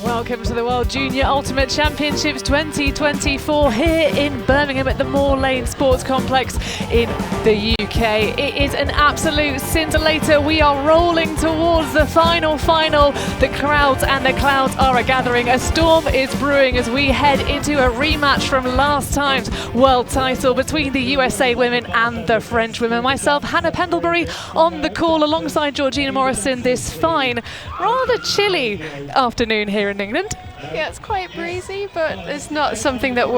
Welcome to the World Junior Ultimate Championships 2024 here in Birmingham at the Moor Lane Sports Complex in the UK. It is an absolute scintillator. We are rolling towards the final. The crowds and the clouds are gathering. A storm is brewing as we head into a rematch from last time's world title between the USA women and the French women. Myself, Hannah Pendlebury, on the call alongside Georgina Morrison this fine, rather chilly afternoon here in England. Yeah, it's quite breezy, but it's not something that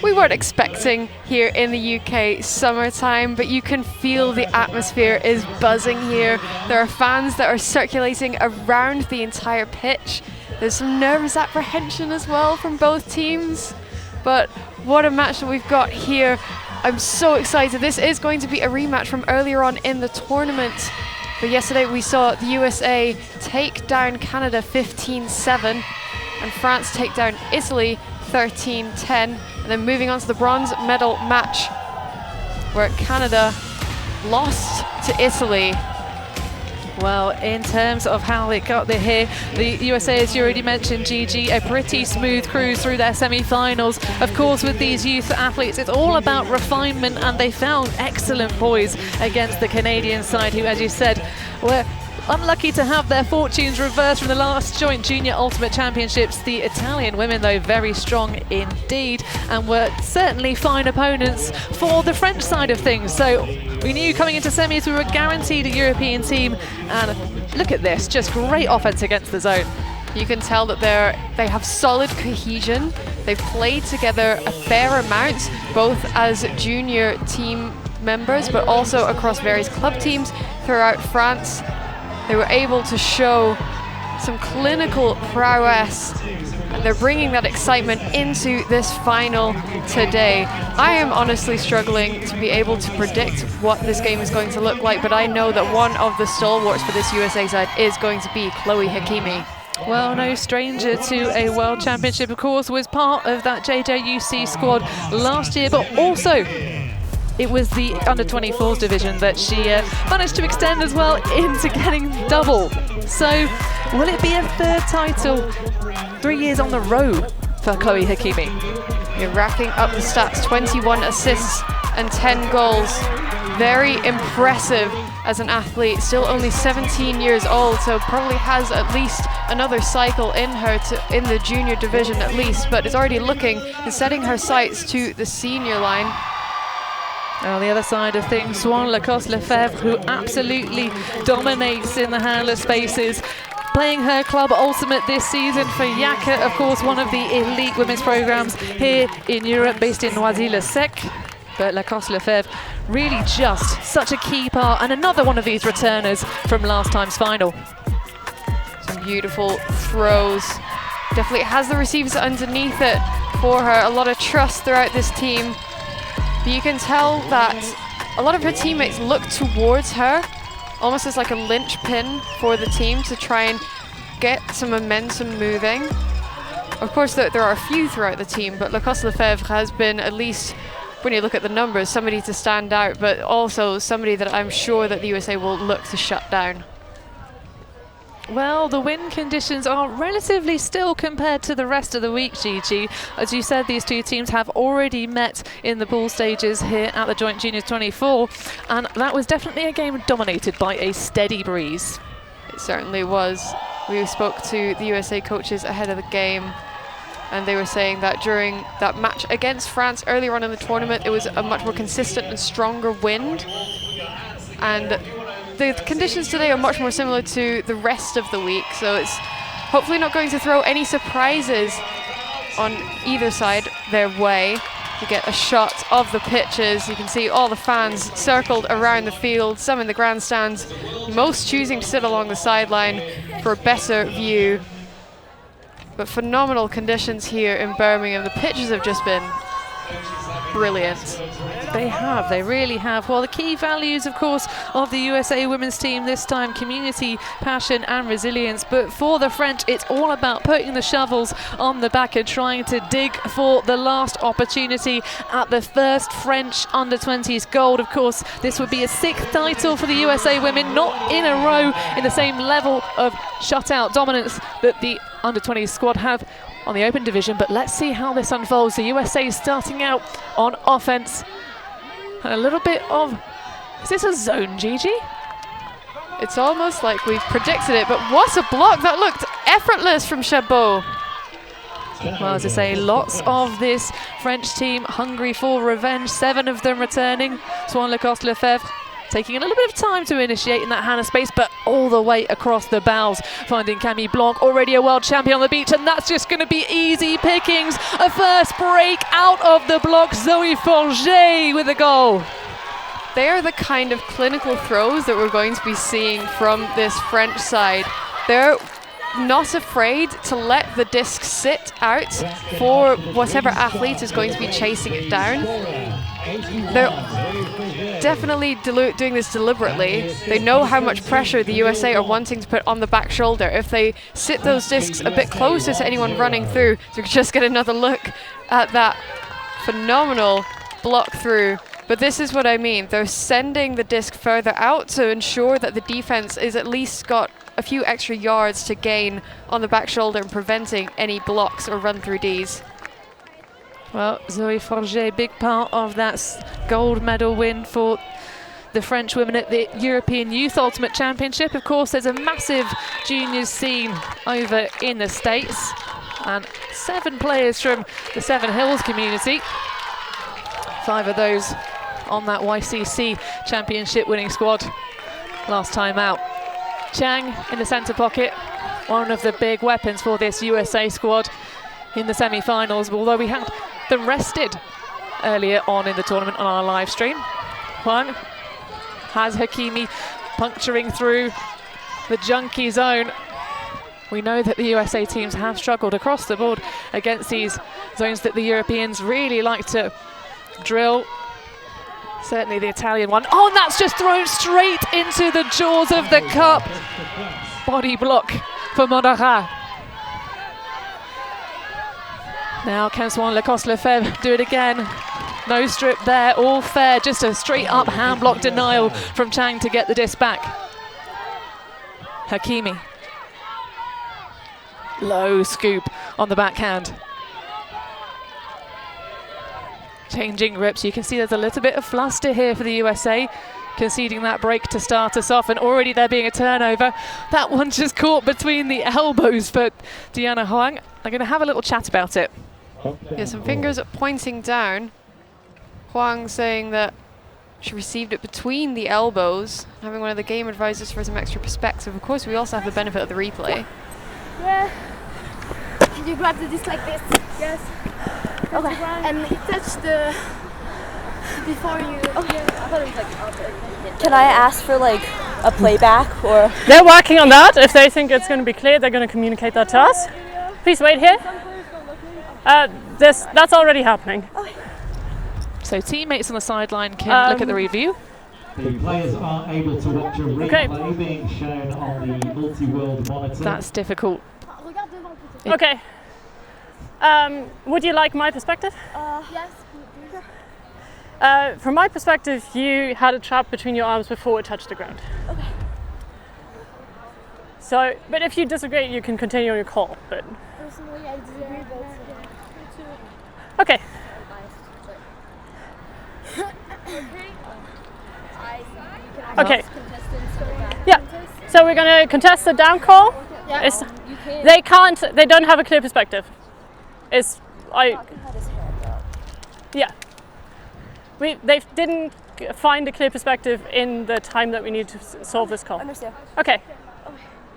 we weren't expecting here in the UK summertime, but you can feel the atmosphere is buzzing here. There are fans that are circulating around the entire pitch. There's some nervous apprehension as well from both teams, but what a match that we've got here. I'm so excited. This is going to be a rematch from earlier on in the tournament. But yesterday we saw the USA take down Canada 15-7 and France take down Italy 13-10. And then moving on to the bronze medal match where Canada lost to Italy. Well, in terms of how it got there here, the USA, as you already mentioned, Gigi, a pretty smooth cruise through their semi-finals. Of course, with these youth athletes, it's all about refinement, and they found excellent poise against the Canadian side, who, as you said, were unlucky to have their fortunes reversed from the last joint junior ultimate championships. The Italian women, though, very strong indeed, and were certainly fine opponents for the French side of things. So we knew coming into semis we were guaranteed a European team, and look at this, just great offense against the zone. You can tell that they have solid cohesion. They've played together a fair amount, both as junior team members, but also across various club teams throughout France. They were able to show some clinical prowess, and they're bringing that excitement into this final today. I am honestly struggling to be able to predict what this game is going to look like, but I know that one of the stalwarts for this USA side is going to be Chloe Hakimi. Well, no stranger to a world championship, of course, was part of that WJUC squad last year, but also it was the under-24s division that she managed to extend as well into getting double. So will it be a third title 3 years on the road for Chloe Hakimi? You're racking up the stats, 21 assists and 10 goals. Very impressive as an athlete, still only 17 years old, so probably has at least another cycle in her in the junior division at least, but is already looking and setting her sights to the senior line. On the other side of things, Swan Lacoste-Lefebvre, who absolutely dominates in the handler spaces, playing her club ultimate this season for Yaka, of course, one of the elite women's programs here in Europe, based in Noisy-le-Sec. But Lacoste-Lefebvre really just such a key part, and another one of these returners from last time's final. Some beautiful throws. Definitely has the receivers underneath it for her. A lot of trust throughout this team. But you can tell that a lot of her teammates look towards her, almost as like a linchpin for the team to try and get some momentum moving. Of course, there are a few throughout the team, but Lacoste-Lefebvre has been, at least when you look at the numbers, somebody to stand out, but also somebody that I'm sure that the USA will look to shut down. Well, the wind conditions are relatively still compared to the rest of the week, Gigi. As you said, these two teams have already met in the pool stages here at the Joint Juniors 24, and that was definitely a game dominated by a steady breeze. It certainly was. We spoke to the USA coaches ahead of the game, and they were saying that during that match against France earlier on in the tournament, it was a much more consistent and stronger wind. And the conditions today are much more similar to the rest of the week, so it's hopefully not going to throw any surprises on either side their way. You get a shot of the pitches. You can see all the fans circled around the field, some in the grandstands, most choosing to sit along the sideline for a better view. But phenomenal conditions here in Birmingham. The pitches have just been brilliant. They really have. Well, the key values, of course, of the USA women's team this time: community, passion and resilience. But for the French, it's all about putting the shovels on the back and trying to dig for the last opportunity at the first French under-20s gold. Of course, this would be a 6th title for the USA women, not in a row in the same level of shutout dominance that the under-20s squad have on the open division. But let's see how this unfolds. The USA starting out on offense. And a little bit of, is this a zone, Gigi? It's almost like we've predicted it, but what a block. That looked effortless from Chabot. Well, as I say, lots of this French team hungry for revenge. 7 of them returning. Swan Lacoste-Lefebvre taking a little bit of time to initiate in that Hannah space, but all the way across the bows, finding Camille Blanc, already a world champion on the beach, and that's just going to be easy pickings. A first break out of the block, Zoe Forget with a goal. They are the kind of clinical throws that we're going to be seeing from this French side. They're not afraid to let the disc sit out for whatever athlete is going to be chasing it down. They're definitely doing this deliberately. They know how much pressure the USA are wanting to put on the back shoulder. If they sit those discs a bit closer to anyone running through, so we can just get another look at that phenomenal block through. But this is what I mean. They're sending the disc further out to ensure that the defense is at least got a few extra yards to gain on the back shoulder and preventing any blocks or run-through Ds. Well, Zoe Forget, big part of that gold medal win for the French women at the European Youth Ultimate Championship. Of course, there's a massive juniors scene over in the States, and 7 players from the Seven Hills community. 5 of those on that YCC championship winning squad last time out. Chang in the centre pocket, one of the big weapons for this USA squad in the semi-finals, although we had them rested earlier on in the tournament on our live stream. Huang has Hakimi puncturing through the junkie zone. We know that the USA teams have struggled across the board against these zones that the Europeans really like to drill. Certainly the Italian one. Oh, and that's just thrown straight into the jaws of the cup. Body block for Monara. Now can Swan Lacoste-Lefebvre do it again? No strip there, all fair. Just a straight up hand block denial from Chang to get the disc back. Hakimi. Low scoop on the backhand. Changing grips, you can see there's a little bit of fluster here for the USA, conceding that break to start us off, and already there being a turnover. That one just caught between the elbows for Diana Huang. They're going to have a little chat about it. Yeah, some fingers pointing down. Huang saying that she received it between the elbows, having one of the game advisors for some extra perspective. Of course, we also have the benefit of the replay. Yeah. You grab the disc like this. Yes. Okay. And you touch the before you. Okay. I thought it was like. Can I ask for like a playback or? They're working on that. If they think it's going to be clear, they're going to communicate that to us. Please wait here. That's already happening. So teammates on the sideline can look at the review. The players aren't able to watch a replay being shown on the multi-world monitor. That's difficult. Okay. Would you like my perspective? Yes. From my perspective, you had a trap between your arms before it touched the ground. Okay. So, but if you disagree, you can continue on your call. But Personally, I disagree, but okay. Okay. Yeah. So we're going to contest the down call. yeah. They don't have a clear perspective. Yeah. They didn't find a clear perspective in the time that we need to solve this call. Understand. Okay.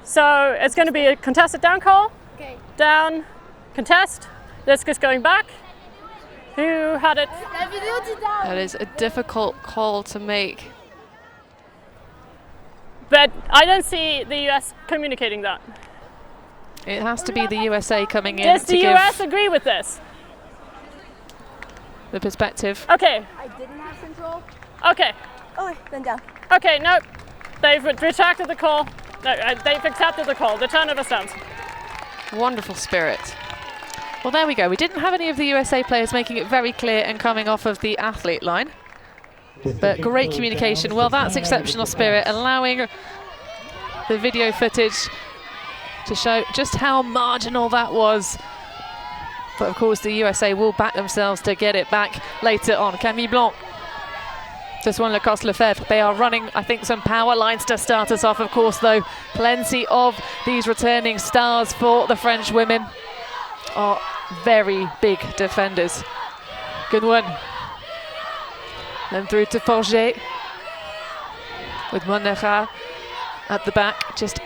So it's going to be a contested down call. Okay. Down, contest. Disc is going back. Who had it? That is a difficult call to make. But I don't see the US communicating that. It has to be the USA coming in Does to the give US agree with this? the perspective. Okay. I didn't have control. Okay. Oh, then down. Okay, no. They've retracted the call. No, they've accepted the call. The turnover stands. Wonderful spirit. Well, there we go. We didn't have any of the USA players making it very clear and coming off of the athlete line. But great communication. Well, that's exceptional spirit, allowing the video footage to show just how marginal that was. But of course, the USA will back themselves to get it back later on. Camille Blanc, Swan Lacoste-Lefebvre. They are running, I think, some power lines to start us off, of course, though. Plenty of these returning stars for the French women are very big defenders. Good one. Then through to Forget with Monera at the back, just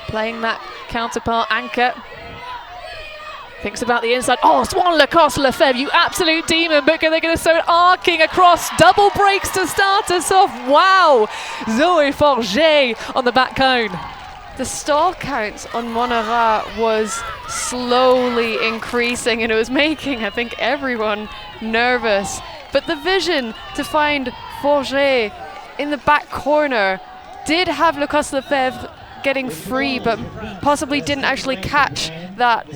playing that counterpart anchor. Thinks about the inside. Oh, Swan Lacoste-Lefebvre, you absolute demon, but they're going to throw it arcing across. Double breaks to start us off. Wow. Zoe Forget on the back cone. The stall count on Monera was slowly increasing, and it was making, I think, everyone nervous. But the vision to find Forget in the back corner did have Lacoste-Lefebvre getting free, but possibly didn't actually catch that.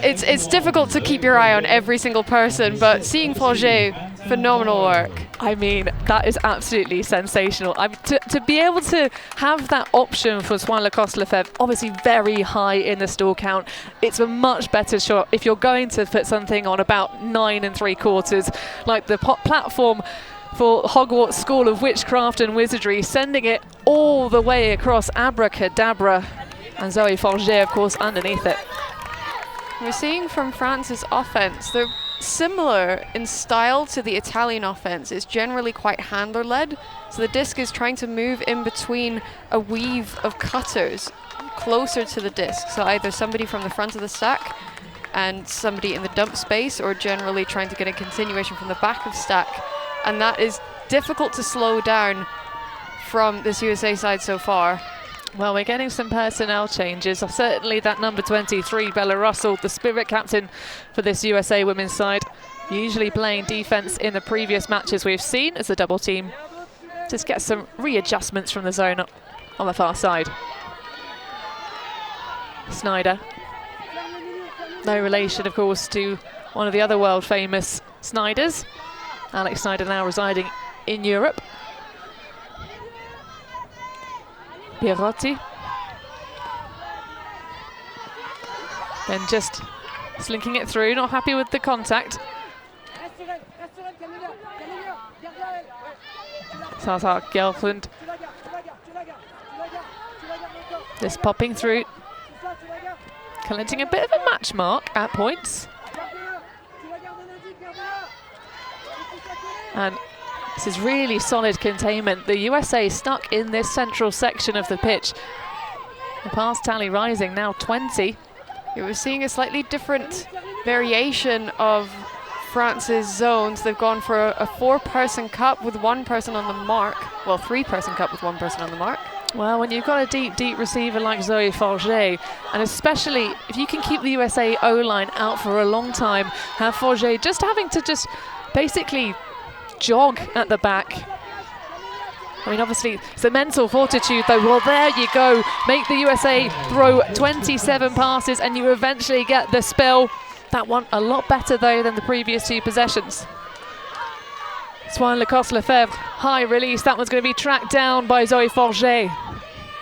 It's difficult to keep your eye on every single person, but seeing Forget, phenomenal work. I mean, that is absolutely sensational. To be able to have that option for Swan Lacoste-Lefebvre, obviously very high in the stall count. It's a much better shot if you're going to put something on about 9 3/4, like the platform for Hogwarts School of Witchcraft and Wizardry, sending it all the way across Abracadabra, and Zoe Forget, of course, underneath it. We're seeing from France's offense, they're similar in style to the Italian offense. It's generally quite handler-led, so the disc is trying to move in between a weave of cutters closer to the disc, so either somebody from the front of the stack and somebody in the dump space, or generally trying to get a continuation from the back of stack, and that is difficult to slow down from this USA side so far. Well, we're getting some personnel changes. Certainly that number 23, Bella Russell, the spirit captain for this USA women's side, usually playing defense in the previous matches we've seen as a double team. Just get some readjustments from the zone on the far side. Snyder. No relation, of course, to one of the other world famous Snyders. Alex Snyder now residing in Europe. Pierotti. Then just slinking it through, not happy with the contact. Tata Gelfand. Just popping through. Collecting a bit of a match mark at points. And this is really solid containment. The USA stuck in this central section of the pitch. The pass tally rising, now 20. We're seeing a slightly different variation of France's zones. They've gone for a 4-person cup with 1 person on the mark. Well, 3-person cup with 1 person on the mark. Well, when you've got a deep, deep receiver like Zoe Forget, and especially if you can keep the USA O-line out for a long time, have Forget just having to just basically jog at the back. I mean, obviously, it's a mental fortitude, though. Well, there you go. Make the USA throw 27 passes, and you eventually get the spill. That one a lot better, though, than the previous 2 possessions. Swan Lacoste-Lefebvre, high release. That one's going to be tracked down by Zoe Forget.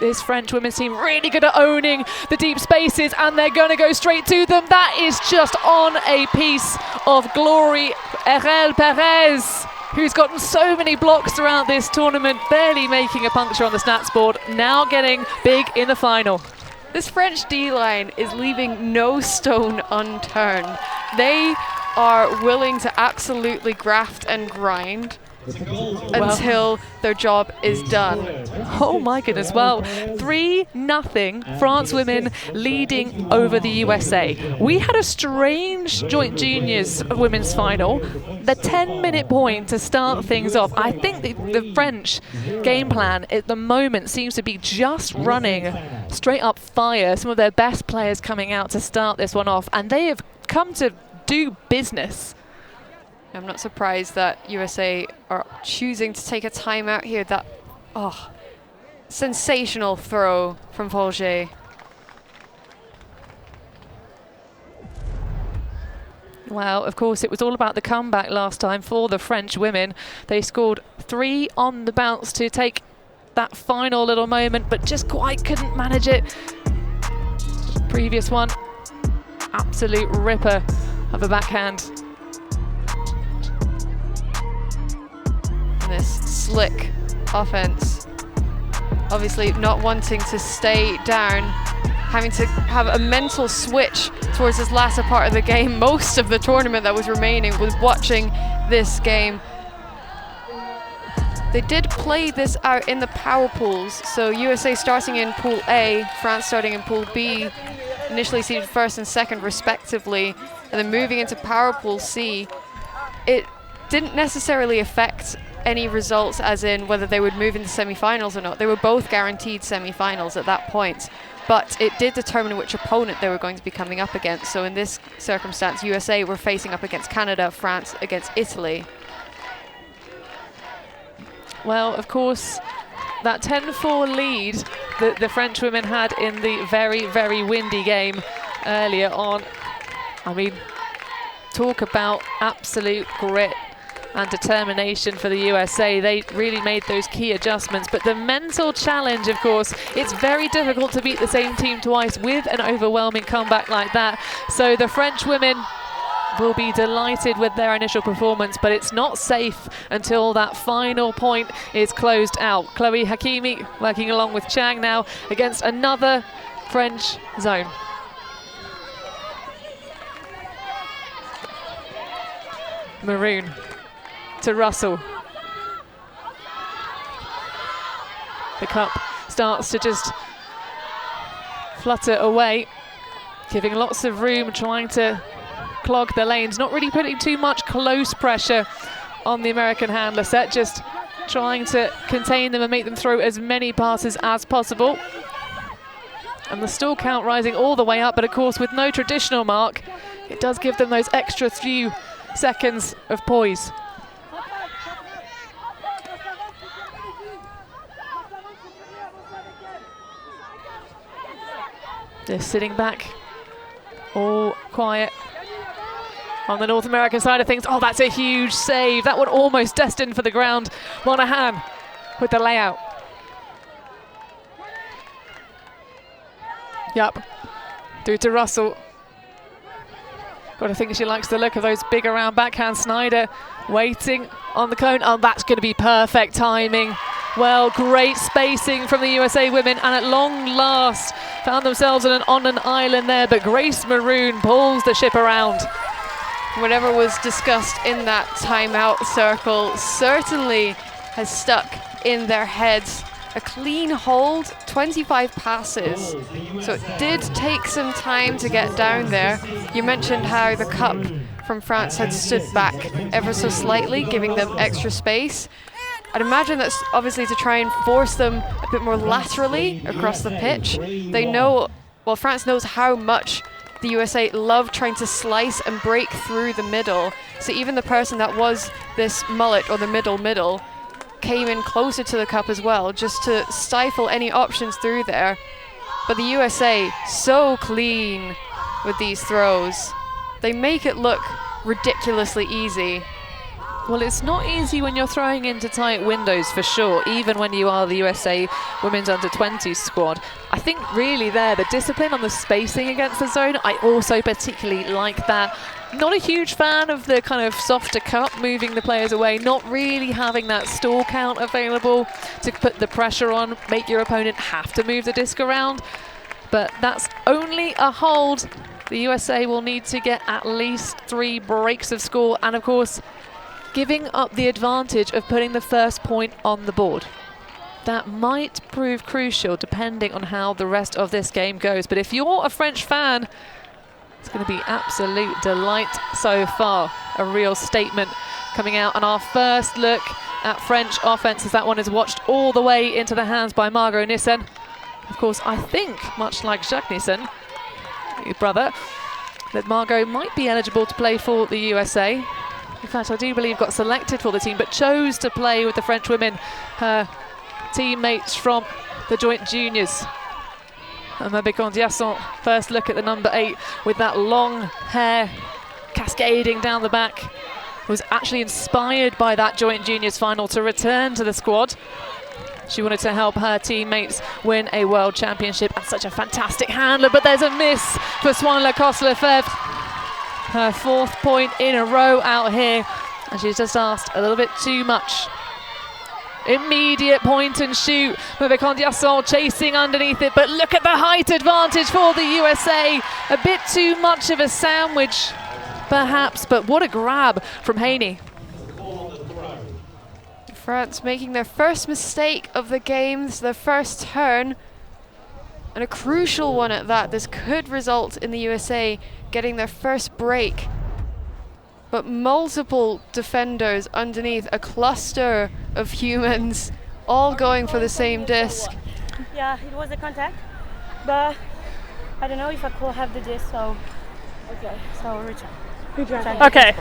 This French women's team really good at owning the deep spaces, and they're going to go straight to them. That is just on a piece of glory. Erel Perez, who's gotten so many blocks throughout this tournament, barely making a puncture on the stats board, now getting big in the final. This French D-line is leaving no stone unturned. They are willing to absolutely graft and grind. until their job is done. Oh my goodness. Well, 3-0 France women leading over the USA. We had a strange joint juniors women's final. The 10-minute point to start things off. I think the French game plan at the moment seems to be just running straight up fire. Some of their best players coming out to start this one off, and they have come to do business. I'm not surprised that USA are choosing to take a timeout here. That, sensational throw from Folger. Well, of course, it was all about the comeback last time for the French women. They scored 3 on the bounce to take that final little moment, but just quite couldn't manage it. Previous one, absolute ripper of a backhand. This slick offense, obviously not wanting to stay down, having to have a mental switch towards this latter part of the game. Most of the tournament that was remaining was watching this game. They did play this out in the power pools, so USA starting in Pool A, France starting in Pool B, initially seeded first and second respectively, and then moving into Power Pool C. It didn't necessarily affect any results, as in whether they would move into semi-finals or not. They were both guaranteed semi-finals at that point, but it did determine which opponent they were going to be coming up against. So in this circumstance, USA were facing up against Canada, France against Italy. Well, of course, that 10-4 lead that the French women had in the very, very windy game earlier on. I mean, talk about absolute grit and determination for the USA. They really made those key adjustments, but the mental challenge, of course, it's very difficult to beat the same team twice with an overwhelming comeback like that. So the French women will be delighted with their initial performance, but it's not safe until that final point is closed out. Chloe Hakimi working along with Chang now against another French zone. Maroon to Russell. The cup starts to just flutter away, giving lots of room, trying to clog the lanes, not really putting too much close pressure on the American handler set, just trying to contain them and make them throw as many passes as possible. And the stall count rising all the way up, but of course with no traditional mark, it does give them those extra few seconds of poise. They're sitting back, all quiet on the North American side of things. Oh, that's a huge save. That one almost destined for the ground. Monahan with the layout. Yep, through to Russell. Got to think she likes the look of those big around backhand. Snyder waiting on the cone. Oh, that's going to be perfect timing. Well, great spacing from the USA women, and at long last found themselves on an island there, but Grace Maroon pulls the ship around. Whatever was discussed in that timeout circle certainly has stuck in their heads. A clean hold, 25 passes. So it did take some time to get down there. You mentioned how the cup from France had stood back ever so slightly, giving them extra space. I'd imagine that's obviously to try and force them a bit more laterally across the pitch. They know, well, France knows how much the USA love trying to slice and break through the middle. So even the person that was this mullet or the middle came in closer to the cup as well, just to stifle any options through there. But the USA, so clean with these throws. They make it look ridiculously easy. Well, it's not easy when you're throwing into tight windows, for sure, even when you are the USA Women's Under-20 squad. I think really there, the discipline on the spacing against the zone, I also particularly like that. Not a huge fan of the kind of softer cup, moving the players away, not really having that stall count available to put the pressure on, make your opponent have to move the disc around. But that's only a hold. The USA will need to get at least 3 breaks of score, and of course, giving up the advantage of putting the first point on the board. That might prove crucial depending on how the rest of this game goes. But if you're a French fan, it's going to be absolute delight so far. A real statement coming out. And our first look at French offense, as that one is watched all the way into the hands by Margot Nissen. Of course, I think, much like Jacques Nissen, your brother, that Margot might be eligible to play for the USA. In fact, I do believe got selected for the team, but chose to play with the French women, her teammates from the joint juniors. Mabekon Diasson, first look at the number 8 with that long hair cascading down the back, was actually inspired by that joint juniors final to return to the squad. She wanted to help her teammates win a world championship, and such a fantastic handler, but there's a miss for Swan Lacoste-Lefebvre. Her 4th point in a row out here, and she's just asked a little bit too much. Immediate point and shoot. Mabekon Diasson chasing underneath it, but look at the height advantage for the USA. A bit too much of a sandwich, perhaps, but what a grab from Haney. France making their first mistake of the game, this is their first turn, and a crucial one at that. This could result in the USA getting their first break. But multiple defenders underneath, a cluster of humans, all going for the same disc. Yeah, it was a contact, but I don't know if I could have the disc, so okay, so return. Okay.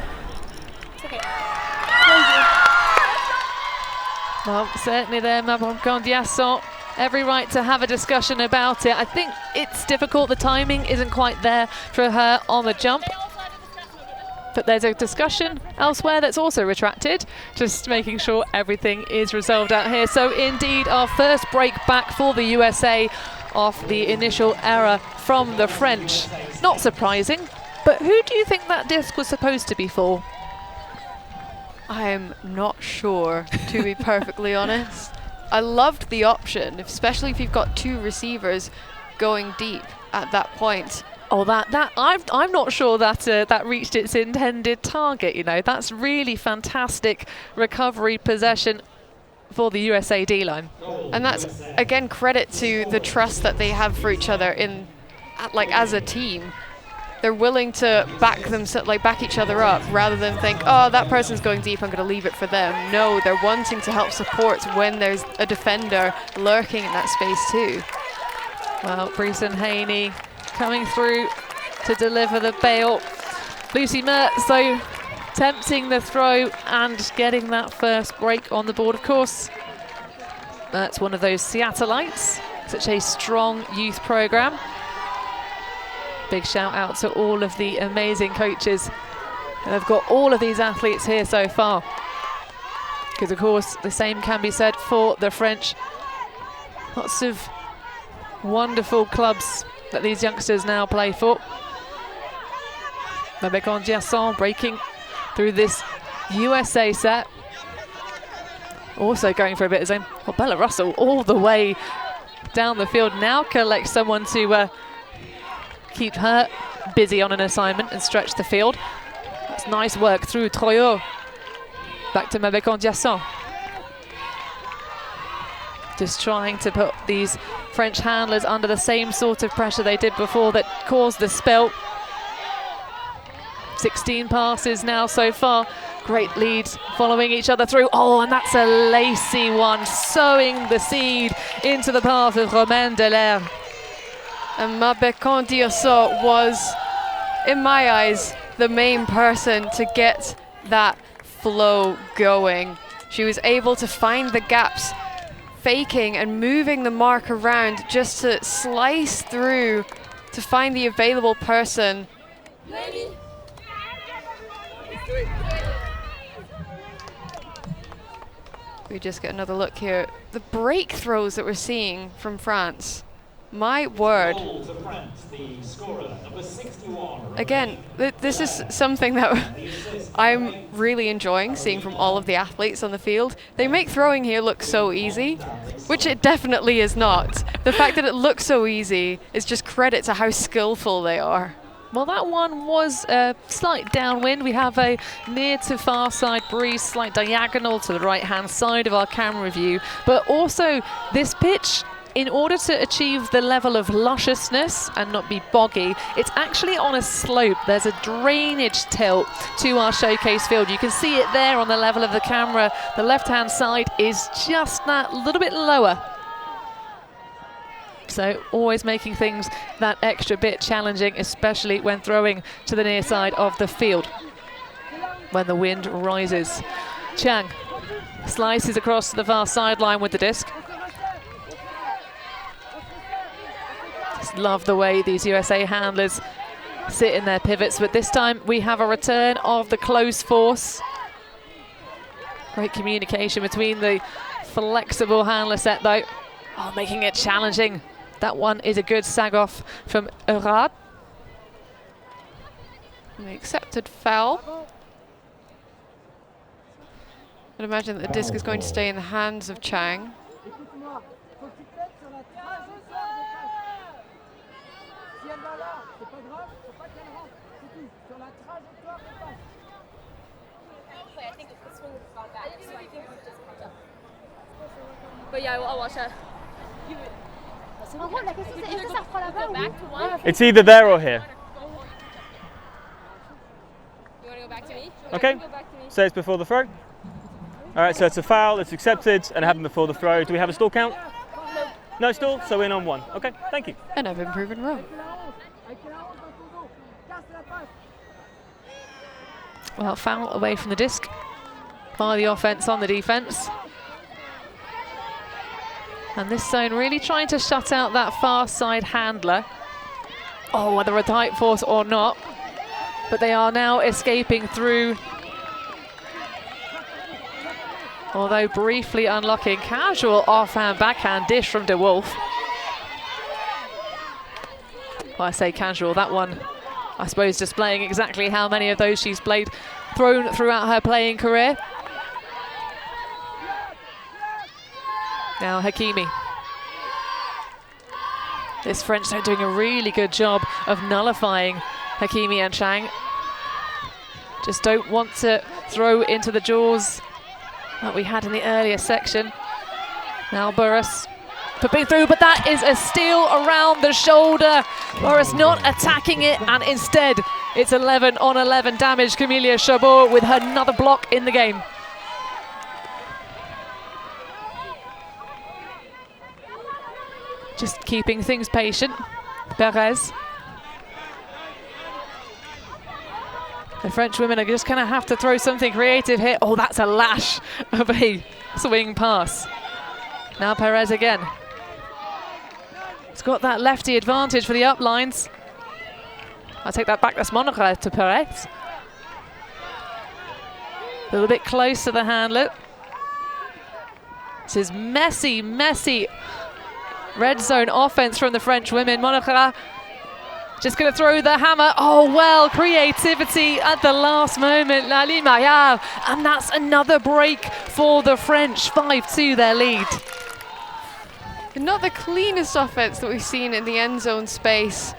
It's okay. Thank you. Well, certainly there, Mabekon Diasson, every right to have a discussion about it. I think it's difficult, the timing isn't quite there for her on the jump. But there's a discussion elsewhere that's also retracted, just making sure everything is resolved out here. So indeed, our first break back for the USA off the initial error from the French. Not surprising, but who do you think that disc was supposed to be for? I'm not sure, to be perfectly honest. I loved the option, especially if you've got 2 receivers going deep at that point. Oh, I'm not sure that that reached its intended target. You know, that's really fantastic recovery possession for the USA D-line. And that's, again, credit to the trust that they have for each other as a team. They're willing to back each other up rather than think, oh, that person's going deep, I'm going to leave it for them. No, they're wanting to help support when there's a defender lurking in that space too. Well, Breeson Haney coming through to deliver the bail. Lucy Mertz, though, tempting the throw and getting that first break on the board, of course. Mertz, one of those Seattleites, such a strong youth program. Big shout out to all of the amazing coaches who have got all of these athletes here so far. Because, of course, the same can be said for the French. Lots of wonderful clubs that these youngsters now play for. Mabekon Diasson breaking through this USA set. Also going for a bit of zone. Well, Bella Russell all the way down the field now collects someone to keep her busy on an assignment and stretch the field. That's nice work through Troyot. Back to Mabekon Diasson. Just trying to put these French handlers under the same sort of pressure they did before that caused the spill. 16 passes now so far. Great leads following each other through. Oh, and that's a lacy one, sowing the seed into the path of Romaine Delaire. And Mabekon Diasson was, in my eyes, the main person to get that flow going. She was able to find the gaps, faking and moving the mark around just to slice through to find the available person. We just get another look here. The break throws that we're seeing from France. My word. Again, this is something that I'm really enjoying seeing from all of the athletes on the field. They make throwing here look so easy, which it definitely is not. The fact that it looks so easy is just credit to how skillful they are. Well, that one was a slight downwind. We have a near to far side breeze, slight diagonal to the right-hand side of our camera view. But also this pitch, in order to achieve the level of lusciousness and not be boggy, it's actually on a slope. There's a drainage tilt to our showcase field. You can see it there on the level of the camera. The left-hand side is just that little bit lower. So always making things that extra bit challenging, especially when throwing to the near side of the field when the wind rises. Chang slices across to the far sideline with the disc. Just love the way these USA handlers sit in their pivots, but this time we have a return of the close force. Great communication between the flexible handler set though. Oh, making it challenging. That one is a good sag-off from Urad. The accepted foul. I'd imagine that the disc is going to stay in the hands of Chang. It's either there or here. You want to go back to me? Okay, so it's before the throw. All right, so it's a foul, it's accepted, and it happened before the throw. Do we have a stall count? No stall, so in on one. Okay, thank you. And I've been proven wrong. Well, foul away from the disc by the offense on the defense. And this zone really trying to shut out that far side handler. Oh, whether a tight force or not. But they are now escaping through. Although briefly unlocking. Casual offhand backhand dish from De Wolf. Well, I say casual, that one, I suppose, displaying exactly how many of those she's thrown throughout her playing career. Now Hakimi. This French side doing a really good job of nullifying Hakimi and Chang. Just don't want to throw into the jaws that we had in the earlier section. Now Burris popping through, but that is a steal around the shoulder. Burris not attacking it, and instead it's 11 on 11 damage. Camilla Chabot with another block in the game. Just keeping things patient. Perez. The French women are just going to have to throw something creative here. Oh, that's a lash of a swing pass. Now Perez again. He's got that lefty advantage for the uplines. I'll take that back. That's Monaco to Perez. A little bit close to the handler. This is messy, messy red zone offense from the French women. Monaco just going to throw the hammer. Oh, well, creativity at the last moment. Lali Maillard. And that's another break for the French. 5-2 their lead. Not the cleanest offense that we've seen in the end zone space.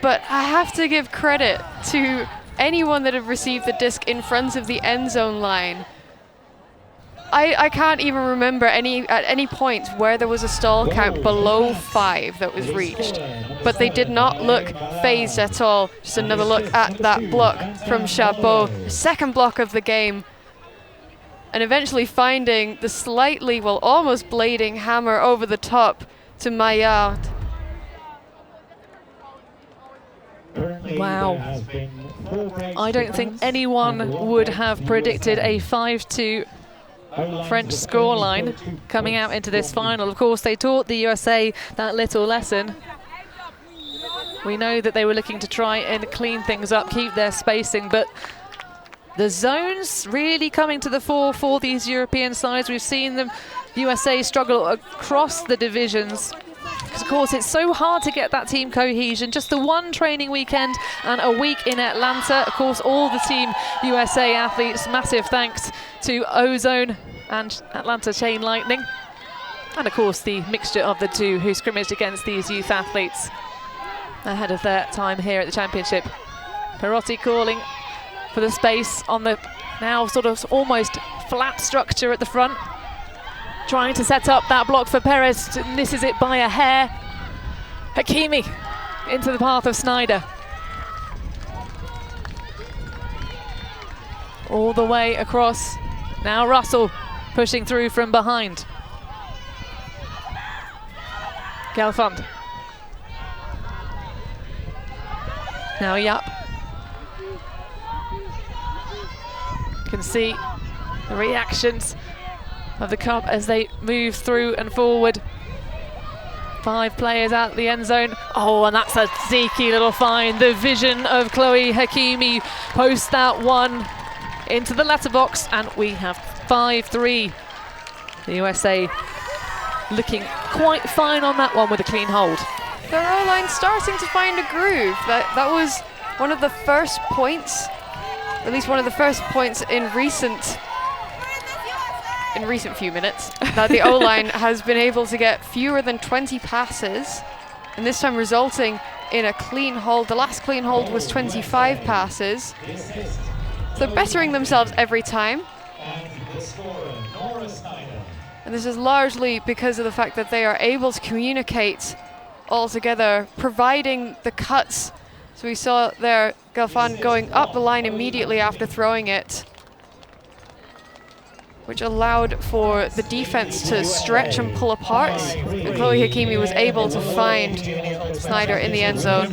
But I have to give credit to anyone that have received the disc in front of the end zone line. I can't even remember at any point where there was a stall count below 5 that was reached. But they did not look phased at all. Just another look at that block from Chabot. Second block of the game. And eventually finding the slightly, well, almost blading hammer over the top to Maillard. Wow. I don't think anyone would have predicted a 5-2 French scoreline coming out into this final. Of course, they taught the USA that little lesson. We know that they were looking to try and clean things up, keep their spacing, but the zones really coming to the fore for these European sides. We've seen them, USA, struggle across the divisions. Because of course it's so hard to get that team cohesion. Just the one training weekend and a week in Atlanta. Of course, all the Team USA athletes, massive thanks to Ozone and Atlanta Chain Lightning. And of course the mixture of the two who scrimmaged against these youth athletes. ahead of their time here at the championship. Perotti calling for the space on the now sort of almost flat structure at the front. Trying to set up that block for Perez, misses it by a hair. Hakimi into the path of Snyder. All the way across. Now Russell pushing through from behind. Gelfand. Now Yap. Can see the reactions of the cup as they move through and forward. 5 players at the end zone. Oh, and that's a sneaky little find. The vision of Chloe Hakimi posts that one into the letterbox, and we have 5-3. The USA looking quite fine on that one with a clean hold. Their O-line starting to find a groove. That was one of the first points, at least one of the first points in recent few minutes, that the O-line has been able to get fewer than 20 passes, and this time resulting in a clean hold. The last clean hold was 25 passes. So bettering themselves every time. And this is largely because of the fact that they are able to communicate all together, providing the cuts. So we saw there Gelfand going up the line immediately after throwing it, which allowed for the defense to stretch and pull apart. And Chloe Hakimi was able to find Snyder in the end zone.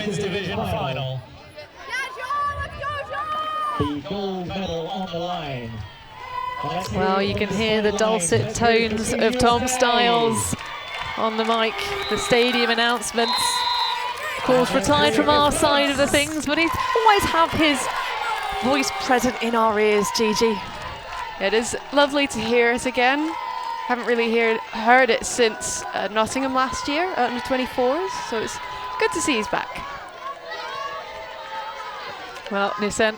The gold medal on the line. Well, you can hear the dulcet tones of Tom Stiles on the mic, the stadium announcements. Of course, retired from our side of the things, but he's always have his voice present in our ears, Gigi. It is lovely to hear it again. Haven't really heard it since Nottingham last year, under 24s, so it's good to see he's back. Well, Nissen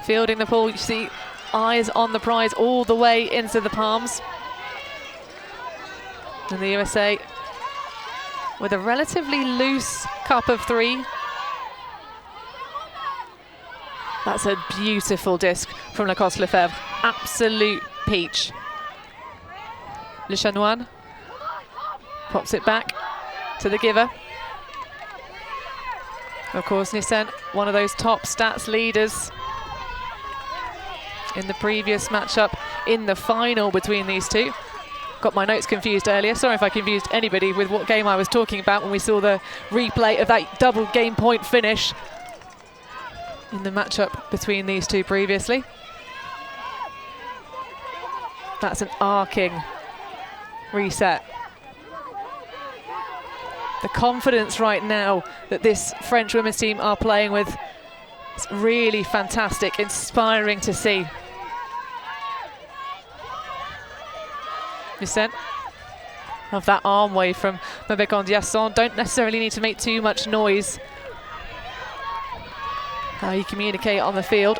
fielding the ball, you see eyes on the prize all the way into the palms. And the USA with a relatively loose cup of 3. That's a beautiful disc from Lacoste Lefebvre. Absolute peach. Le Chanoine pops it back to the giver. Of course, Nissen, one of those top stats leaders in the previous matchup in the final between these two. Got my notes confused earlier. Sorry if I confused anybody with what game I was talking about when we saw the replay of that double game point finish in the matchup between these two previously. That's an arcing reset. The confidence right now that this French women's team are playing with is really fantastic, inspiring to see. Nissen of that arm wave from Mabekon-Diasson. Don't necessarily need to make too much noise. How you communicate on the field.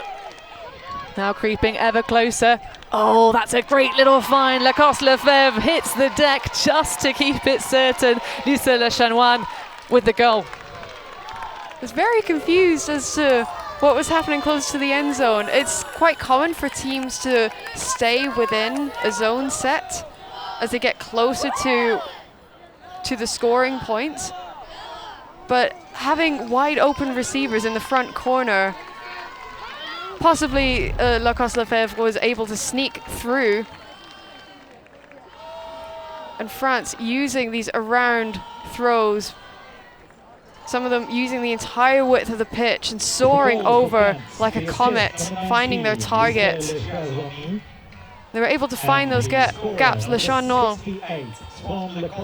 Now creeping ever closer. Oh, that's a great little find. Lacoste Lefebvre hits the deck just to keep it certain. Lisa Le Chanoine with the goal. I was very confused as to what was happening close to the end zone. It's quite common for teams to stay within a zone set as they get closer to the scoring point. But having wide open receivers in the front corner, possibly Lacoste Lefebvre was able to sneak through. And France using these around throws, some of them using the entire width of the pitch and soaring over like a comet, finding their target. They were able to find those gaps. Le Chanoine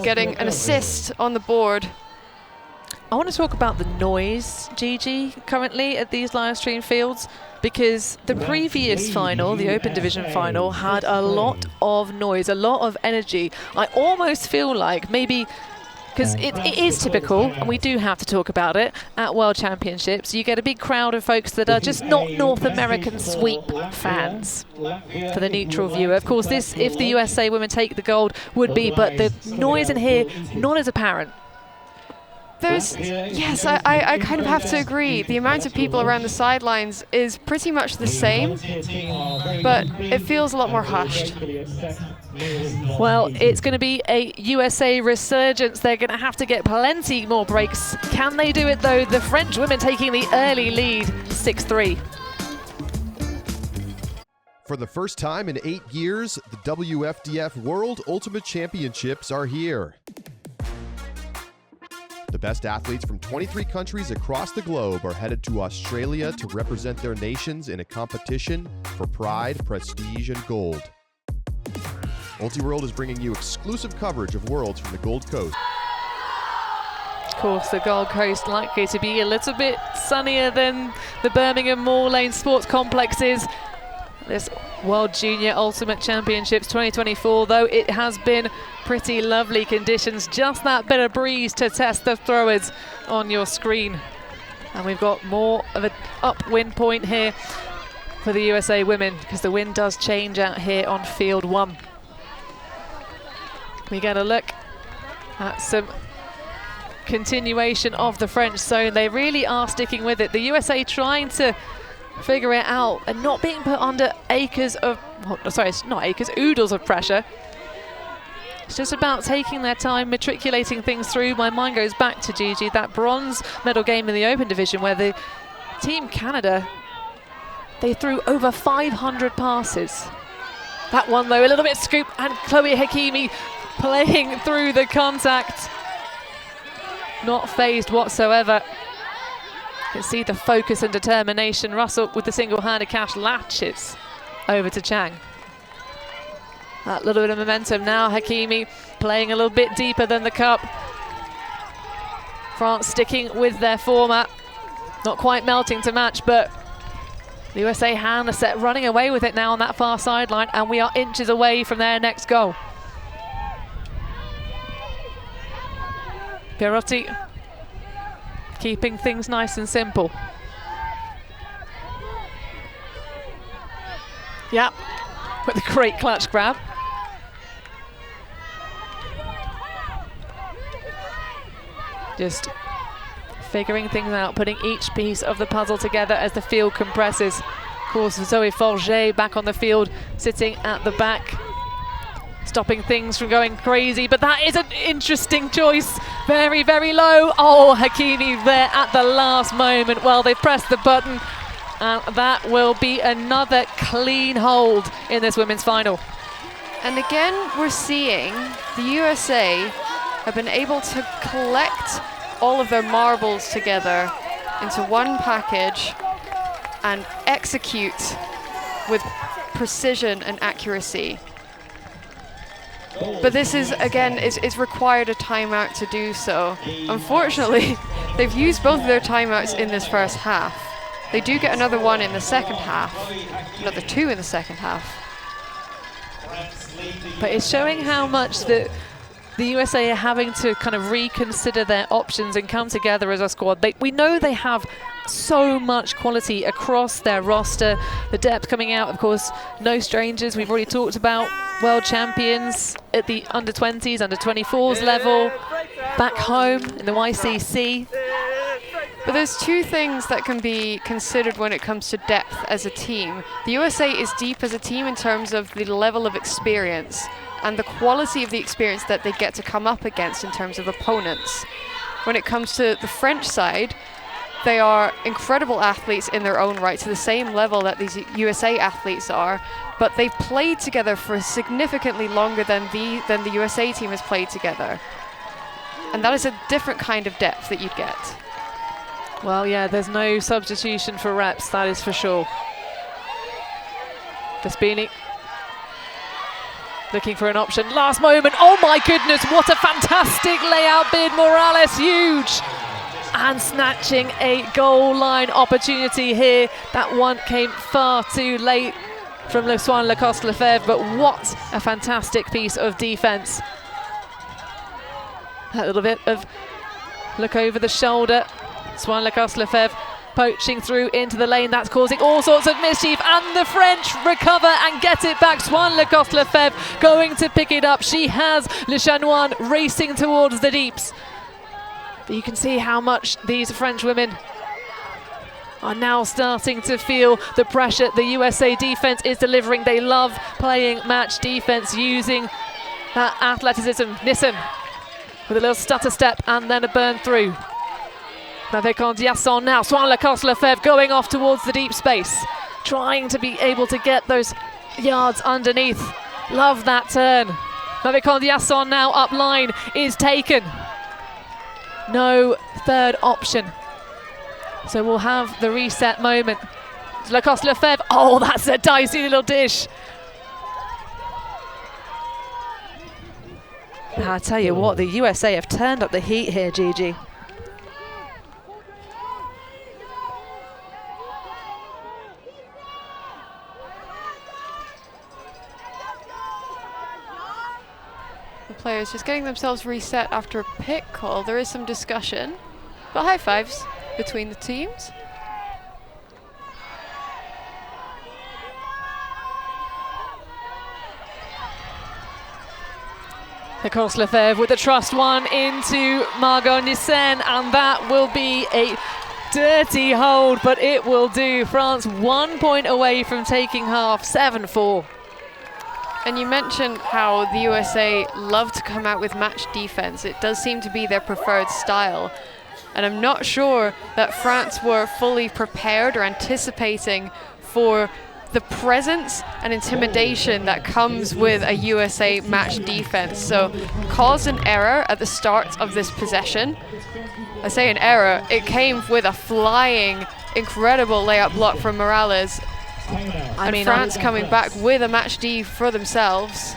getting an assist on the board. I want to talk about the noise, Gigi, currently at these live stream fields, because the previous final, the Open Division final, had a lot of noise, a lot of energy. I almost feel like maybe, because it is typical, and we do have to talk about it, at World Championships, you get a big crowd of folks that are just not North American sweep fans for the neutral viewer. Of course, this, if the USA women take the gold, would be, but the noise in here, not as apparent. Yes, I kind of have to agree. The amount of people around the sidelines is pretty much the same, but it feels a lot more hushed. Well, it's going to be a USA resurgence. They're going to have to get plenty more breaks. Can they do it though? The French women taking the early lead, 6-3. For the first time in 8 years, the WFDF World Ultimate Championships are here. The best athletes from 23 countries across the globe are headed to Australia to represent their nations in a competition for pride, prestige, and gold. Ultiworld is bringing you exclusive coverage of Worlds from the Gold Coast. Of course, the Gold Coast likely to be a little bit sunnier than the Birmingham Moor Lane Sports Complexes. This World Junior Ultimate Championships 2024, though, it has been pretty lovely conditions. Just that bit of breeze to test the throwers on your screen. And we've got more of an upwind point here for the USA women, because the wind does change out here on field 1. We get a look at some continuation of the French zone. They really are sticking with it. The USA trying to figure it out and not being put under acres of, sorry, it's not acres, oodles of pressure. It's just about taking their time, matriculating things through. My mind goes back to Gigi, that bronze medal game in the Open division where the Team Canada, they threw over 500 passes. That one though, a little bit scooped, and Chloe Hakimi playing through the contact. Not phased whatsoever. You can see the focus and determination. Russell with the single-handed catch latches over to Chang. That little bit of momentum now. Hakimi playing a little bit deeper than the cup. France sticking with their format. Not quite melting to match, but the USA hand are set running away with it now on that far sideline, and we are inches away from their next goal. Pierotti keeping things nice and simple. Yep, with a great clutch grab. Just figuring things out, putting each piece of the puzzle together as the field compresses. Of course, Zoe Forget back on the field, sitting at the back, stopping things from going crazy, but that is an interesting choice. Very, very low. Oh, Hakimi there at the last moment. Well, they pressed the button, and that will be another clean hold in this women's final. And again, we're seeing the USA have been able to collect all of their marbles together into one package and execute with precision and accuracy. But this is, again, it's required a timeout to do so. Unfortunately, they've used both of their timeouts in this first half. They do get another one in the second half, another 2 in the second half. But it's showing how much the USA are having to kind of reconsider their options and come together as a squad. We know they have so much quality across their roster. The depth coming out, of course, no strangers. We've already talked about world champions at the under-20s, under-24s level, back home in the YCC. But there's 2 things that can be considered when it comes to depth as a team. The USA is deep as a team in terms of the level of experience and the quality of the experience that they get to come up against in terms of opponents. When it comes to the French side, they are incredible athletes in their own right, to the same level that these USA athletes are, but they've played together for significantly longer than the USA team has played together. And that is a different kind of depth that you'd get. Well, yeah, there's no substitution for reps, that is for sure. Vespini looking for an option. Last moment. Oh my goodness, what a fantastic layout bid. Morales, huge. And snatching a goal line opportunity here. That one came far too late from Swan Lacoste-Lefebvre, but what a fantastic piece of defense. A little bit of look over the shoulder. Swan Lacoste-Lefebvre poaching through into the lane. That's causing all sorts of mischief, and the French recover and get it back. Swan Lacoste-Lefebvre going to pick it up. She has Le Chanoine racing towards the deeps. But you can see how much these French women are now starting to feel the pressure the USA defense is delivering. They love playing match defense using that athleticism. Nissen with a little stutter step and then a burn through. Avec en Diasson now, Swan Lacoste Lefebvre going off towards the deep space, trying to be able to get those yards underneath. Love that turn. Avec en Diasson now up line is taken. No third option. So we'll have the reset moment. Lacoste Lefebvre, oh, that's a dicey little dish. I tell you what, the USA have turned up the heat here, Gigi. The players just getting themselves reset after a pick call. There is some discussion, but high fives between the teams. Lacoste Lefebvre with the trust one into Margot Nissen, and that will be a dirty hold, but it will do. France 1 point away from taking half, 7-4. And you mentioned how the USA love to come out with match defense. It does seem to be their preferred style. And I'm not sure that France were fully prepared or anticipating for the presence and intimidation that comes with a USA match defense. So caused an error at the start of this possession. I say an error, it came with a flying, incredible layup block from Morales. France coming back with a match D for themselves.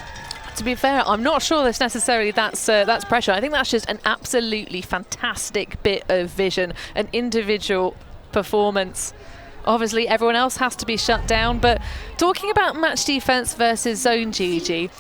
To be fair, I'm not sure that's necessarily that's pressure. I think that's just an absolutely fantastic bit of vision, an individual performance. Obviously, everyone else has to be shut down, but talking about match defense versus zone, Gigi,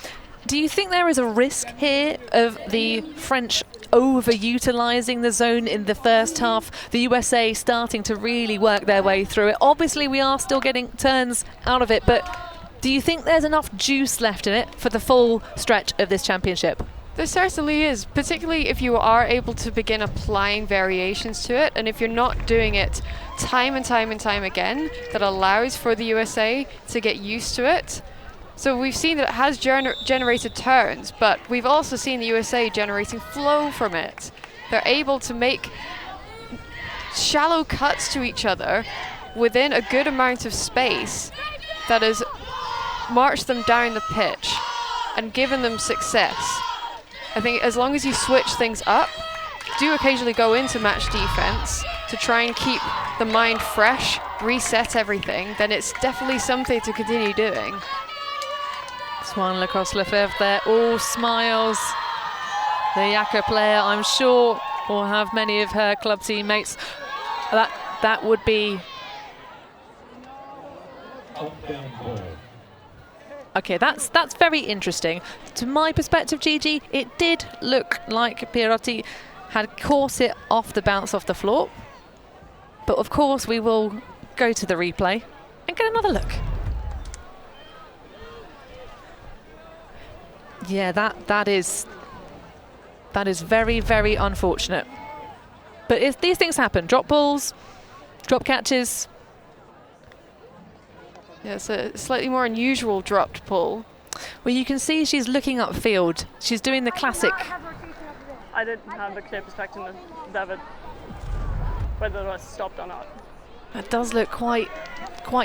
do you think there is a risk here of the French overutilising the zone in the first half, the USA starting to really work their way through it? Obviously, we are still getting turns out of it, but do you think there's enough juice left in it for the full stretch of this championship? There certainly is, particularly if you are able to begin applying variations to it, and if you're not doing it time and time and time again, that allows for the USA to get used to it. So we've seen that it has generated turns, but we've also seen the USA generating flow from it. They're able to make shallow cuts to each other within a good amount of space that has marched them down the pitch and given them success. I think as long as you switch things up, do occasionally go into match defense to try and keep the mind fresh, reset everything, then it's definitely something to continue doing. Swan Lacoste Lefebvre there, all smiles. The Yaka player, I'm sure, will have many of her club teammates. That would be... Okay, that's very interesting. To my perspective, Gigi, it did look like Pierotti had caught it off the bounce off the floor. But of course, we will go to the replay and get another look. Yeah, that is very, very unfortunate. But if these things happen, drop balls, drop catches. Yeah, it's a slightly more unusual dropped ball. Well, you can see she's looking upfield. She's doing the classic. I didn't have the clear perspective of David, whether it was stopped or not. That does look quite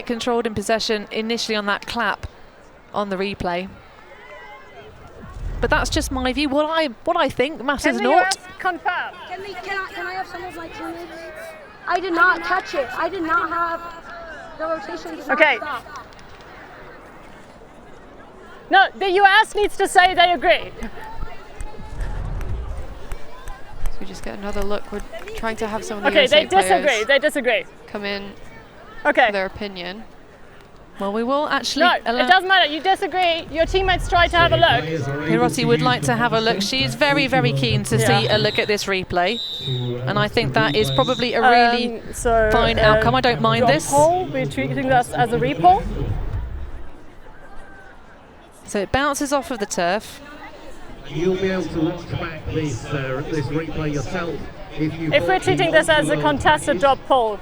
controlled in possession initially on that clap on the replay. But that's just my view. What I think matters not. Confirm. Can I have some of my teammates? I did not touch it. I did not have the rotation. Did not stop. No, the US needs to say they agree. So we just get another look. We're trying to have some of the Okay, USA they disagree. players They disagree. come in Okay. with their opinion. Well, we will actually... No, it doesn't matter. You disagree. Your teammates try to have a look. Pierotti would like to have a look. She is very, very keen to see a look at this replay. And I think that is probably a really fine outcome. I don't mind this. We're treating this as a repoll. So it bounces off of the turf. You'll be able to watch back this replay yourself if we're treating this as a contested drop pull.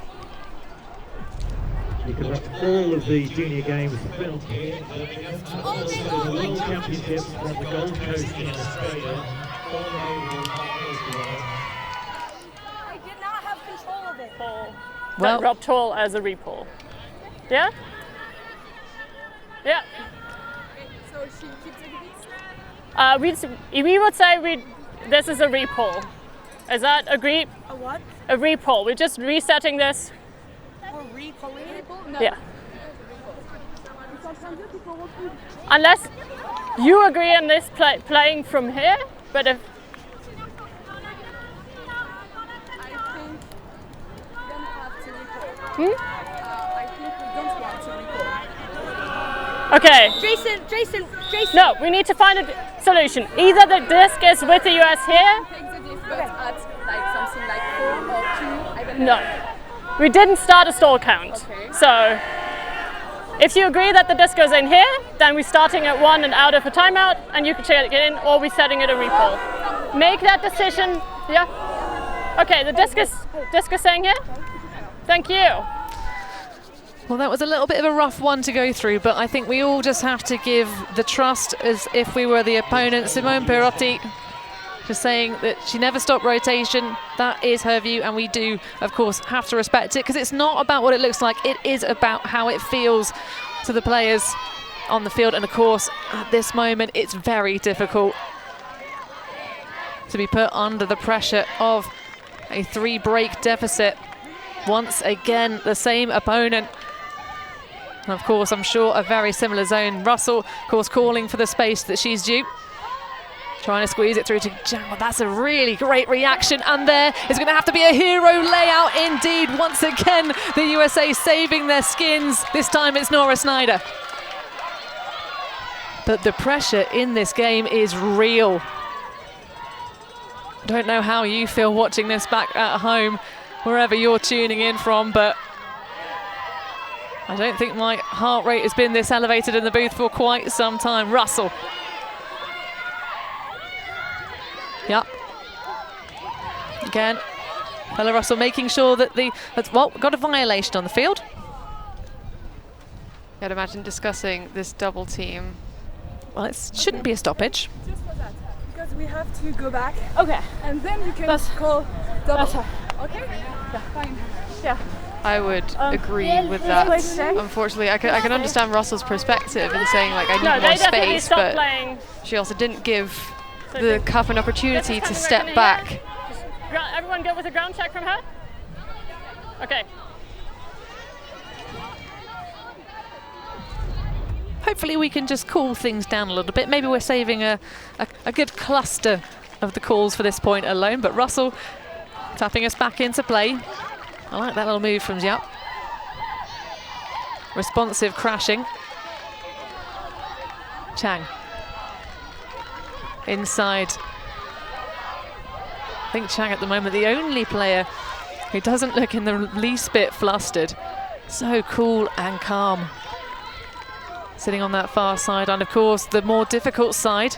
You can watch all of the junior games filmed here in Birmingham. The World Championships from the Gold Coast in Australia. I did not have control of it. Well, drop pull as a repull. Yeah? Yeah. So she keeps it we would say this is a repull. Is that agreed? A what? A repull. We're just resetting this. Or repulling? No. Yeah. Unless you agree on this playing from here, but if I think we don't have to repull. Hmm? I think we don't want to repull. Okay. Jason. No, we need to find a solution. Either the disc is with the US here. Take the diff, but at like something like 4 or 2, I don't know. No. We didn't start a stall count. Okay. So if you agree that the disc goes in here, then we're starting at 1 and out of a timeout, and you can check it in, or we're setting it a repull. Make that decision. Yeah? Okay, the disc is staying here? Thank you. Well, that was a little bit of a rough one to go through, but I think we all just have to give the trust as if we were the opponent. Simone Perotti just saying that she never stopped rotation. That is her view, and we do, of course, have to respect it, because it's not about what it looks like. It is about how it feels to the players on the field. And, of course, at this moment, it's very difficult to be put under the pressure of a 3-break deficit. Once again, the same opponent. And of course, I'm sure a very similar zone. Russell, of course, calling for the space that she's due. Trying to squeeze it through to Jang. Well, that's a really great reaction. And there is going to have to be a hero layout indeed. Once again, the USA saving their skins. This time it's Nora Snyder. But the pressure in this game is real. Don't know how you feel watching this back at home, wherever you're tuning in from, but I don't think my heart rate has been this elevated in the booth for quite some time. Russell. Yep. Again, Bella Russell making sure that got a violation on the field. I'd imagine discussing this double team. Well, it shouldn't be a stoppage. Just for that, because we have to go back. Okay. And then you can call double. That's Okay? Yeah. Fine. Yeah. I would agree with that. Unfortunately, I can understand Russell's perspective in saying, like, I need more space, but playing. she also didn't give the cup an opportunity to step back. Everyone good with a ground check from her? Okay. Hopefully we can just cool things down a little bit. Maybe we're saving a good cluster of the calls for this point alone, but Russell tapping us back into play. I like that little move from Xiao. Responsive crashing. Chang. Inside. I think Chang at the moment, the only player who doesn't look in the least bit flustered. So cool and calm. Sitting on that far side, and of course the more difficult side,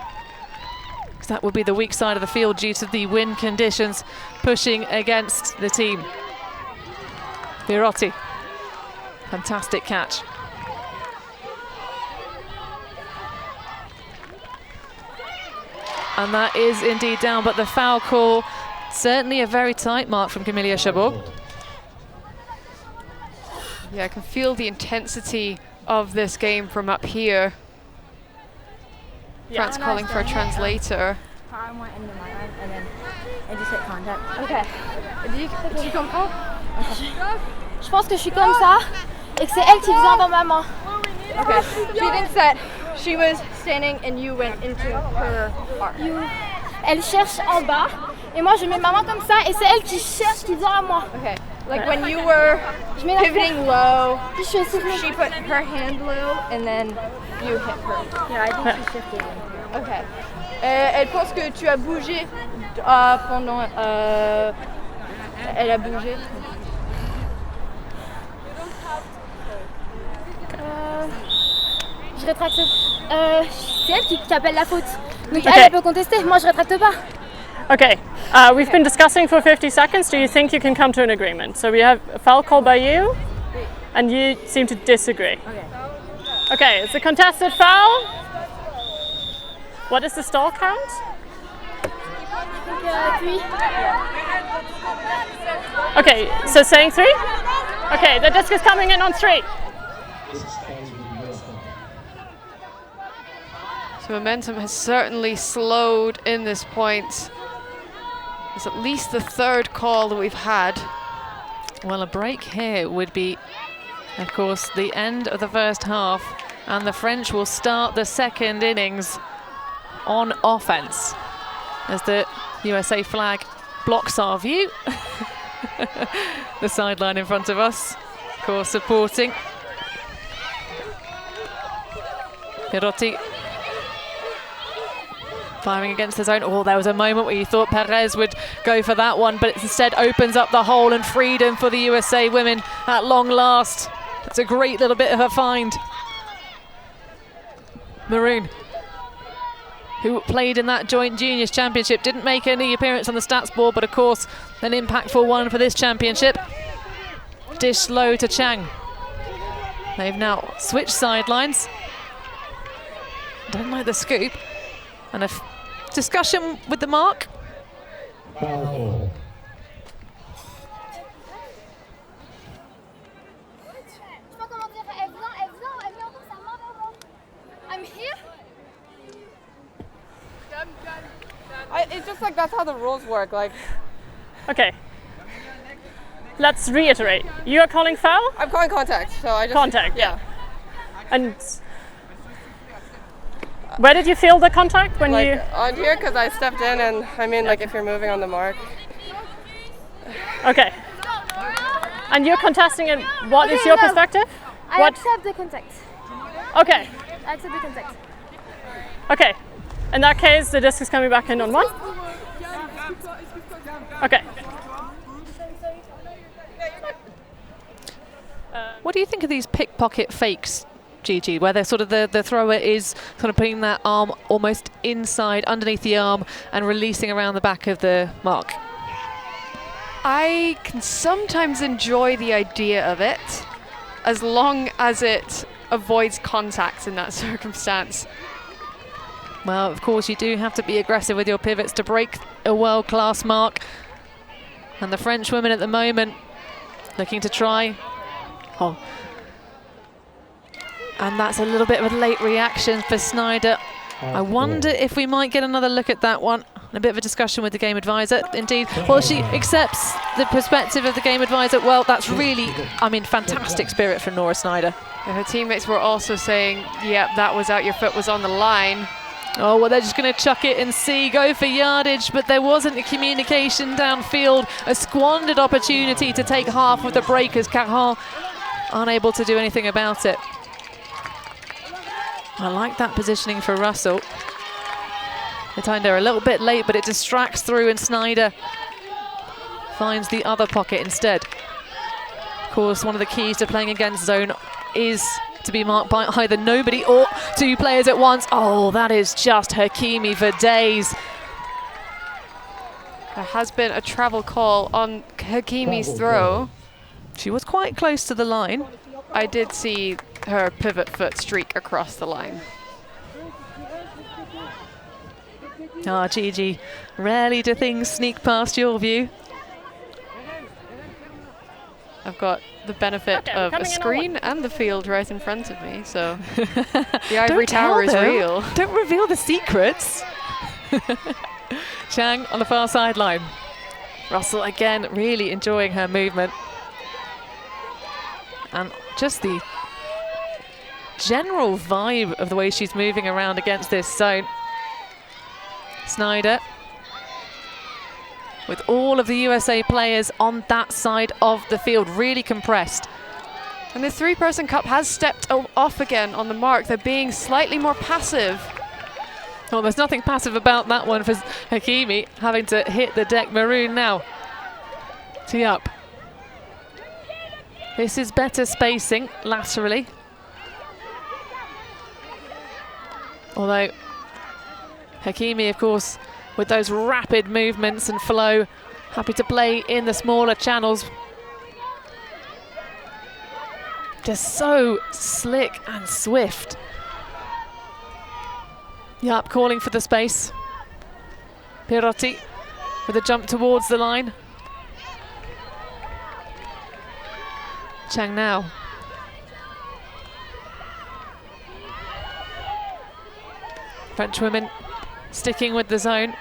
because that would be the weak side of the field due to the wind conditions pushing against the team. Perotti, fantastic catch. And that is indeed down, but the foul call, certainly a very tight mark from Camilla Chabot. Yeah, I can feel the intensity of this game from up here. Yeah. France calling for a translator. and just hit contact. Okay. Tu comprends? Je pense que je suis comme ça et que c'est elle qui vient dans ma main. Okay. She thinks that she was standing and you went into her arm. Elle cherche en bas et moi je mets ma main comme ça et c'est elle qui cherche qui vient à moi. Okay. Like when you were pivoting low, she put her hand low and then you hit her. Yeah, I think she shifted. Okay. Elle pense que tu as bougé pendant... elle a bougé. Je rétracte. C'est elle qui appelle la faute. Donc elle peut contester, moi je rétracte pas. Okay, We've been discussing for 50 seconds. Do you think you can come to an agreement? So we have a foul call by you, and you seem to disagree. Okay, it's a contested foul. What is the stall count? 3. Okay, so saying 3? Okay, the disc is coming in on 3. So momentum has certainly slowed in this point. It's at least the third call that we've had. Well, a break here would be, of course, the end of the first half, and the French will start the second innings on offense as the USA flag blocks our view. The sideline in front of us, of course, supporting. Pirotti firing against the zone. Oh, there was a moment where you thought Perez would go for that one, but it instead opens up the hole and freedom for the USA women at long last. It's a great little bit of a find. Maroon, who played in that joint juniors championship, didn't make any appearance on the stats board, but of course an impactful one for this championship. Dish low to Chang. They've now switched sidelines. Don't like the scoop. And a discussion with the mark. Foul. I'm here. It's just like that's how the rules work. Like, Okay. Let's reiterate. You are calling foul? I'm calling contact, so I just Contact, yeah. And where did you feel the contact when Like you? on here because I stepped in, and I mean like if you're moving on the mark. Okay. And you're contesting it. What is your perspective? I What? accept the contact. Okay. I accept the contact. Okay. In that case, the disc is coming back in on 1. Okay. What do you think of these pickpocket fakes, Gigi, where they're sort of the thrower is sort of putting that arm almost inside, underneath the arm, and releasing around the back of the mark? I can sometimes enjoy the idea of it, as long as it avoids contact in that circumstance. Well, of course, you do have to be aggressive with your pivots to break a world-class mark. And the French women at the moment looking to try. Oh. And that's a little bit of a late reaction for Snyder. I wonder if we might get another look at that one. A bit of a discussion with the game advisor. Indeed, well, she accepts the perspective of the game advisor. Well, that's really, I mean, fantastic spirit from Nora Snyder. And her teammates were also saying, yep, that was out, your foot was on the line. Oh, well, they're just going to chuck it and see, go for yardage, but there wasn't a communication downfield, a squandered opportunity to take half of the break as Caron unable to do anything about it. I like that positioning for Russell. They timed her a little bit late, but it distracts through, and Snyder finds the other pocket instead. Of course, one of the keys to playing against zone is to be marked by either nobody or 2 players at once. Oh, that is just Hakimi for days. There has been a travel call on Hakimi's throw. She was quite close to the line. I did see her pivot foot streak across the line. Ah, Gigi, rarely do things sneak past your view. I've got the benefit of a screen and the field right in front of me, so the ivory tower is real. Don't reveal the secrets. Chang on the far sideline. Russell again really enjoying her movement. And just the general vibe of the way she's moving around against this zone. Snyder with all of the USA players on that side of the field, really compressed. And the 3-person cup has stepped off again on the mark. They're being slightly more passive. Well, there's nothing passive about that one for Hakimi, having to hit the deck. Maroon now. Tee up. This is better spacing laterally. Although Hakimi, of course, with those rapid movements and flow. Happy to play in the smaller channels. Just so slick and swift. Yap calling for the space. Pirotti with a jump towards the line. Chang now. French women sticking with the zone.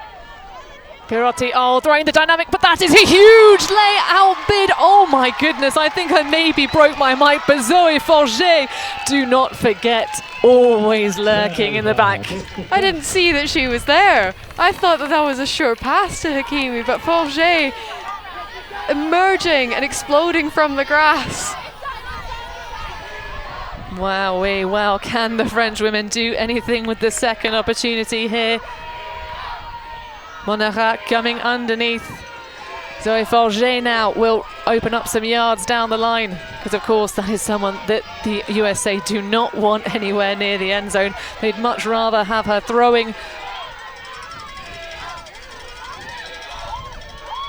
Pirotti, oh, throwing the dynamic, but that is a huge layout bid. Oh my goodness, I think I maybe broke my mic, but Zoe Forget, do not forget, always lurking in the back. I didn't see that she was there. I thought that was a sure pass to Hakimi, but Forget emerging and exploding from the grass. Wowee, well, can the French women do anything with the second opportunity here? Monera coming underneath. Zoe Forget now will open up some yards down the line, because of course that is someone that the USA do not want anywhere near the end zone. They'd much rather have her throwing.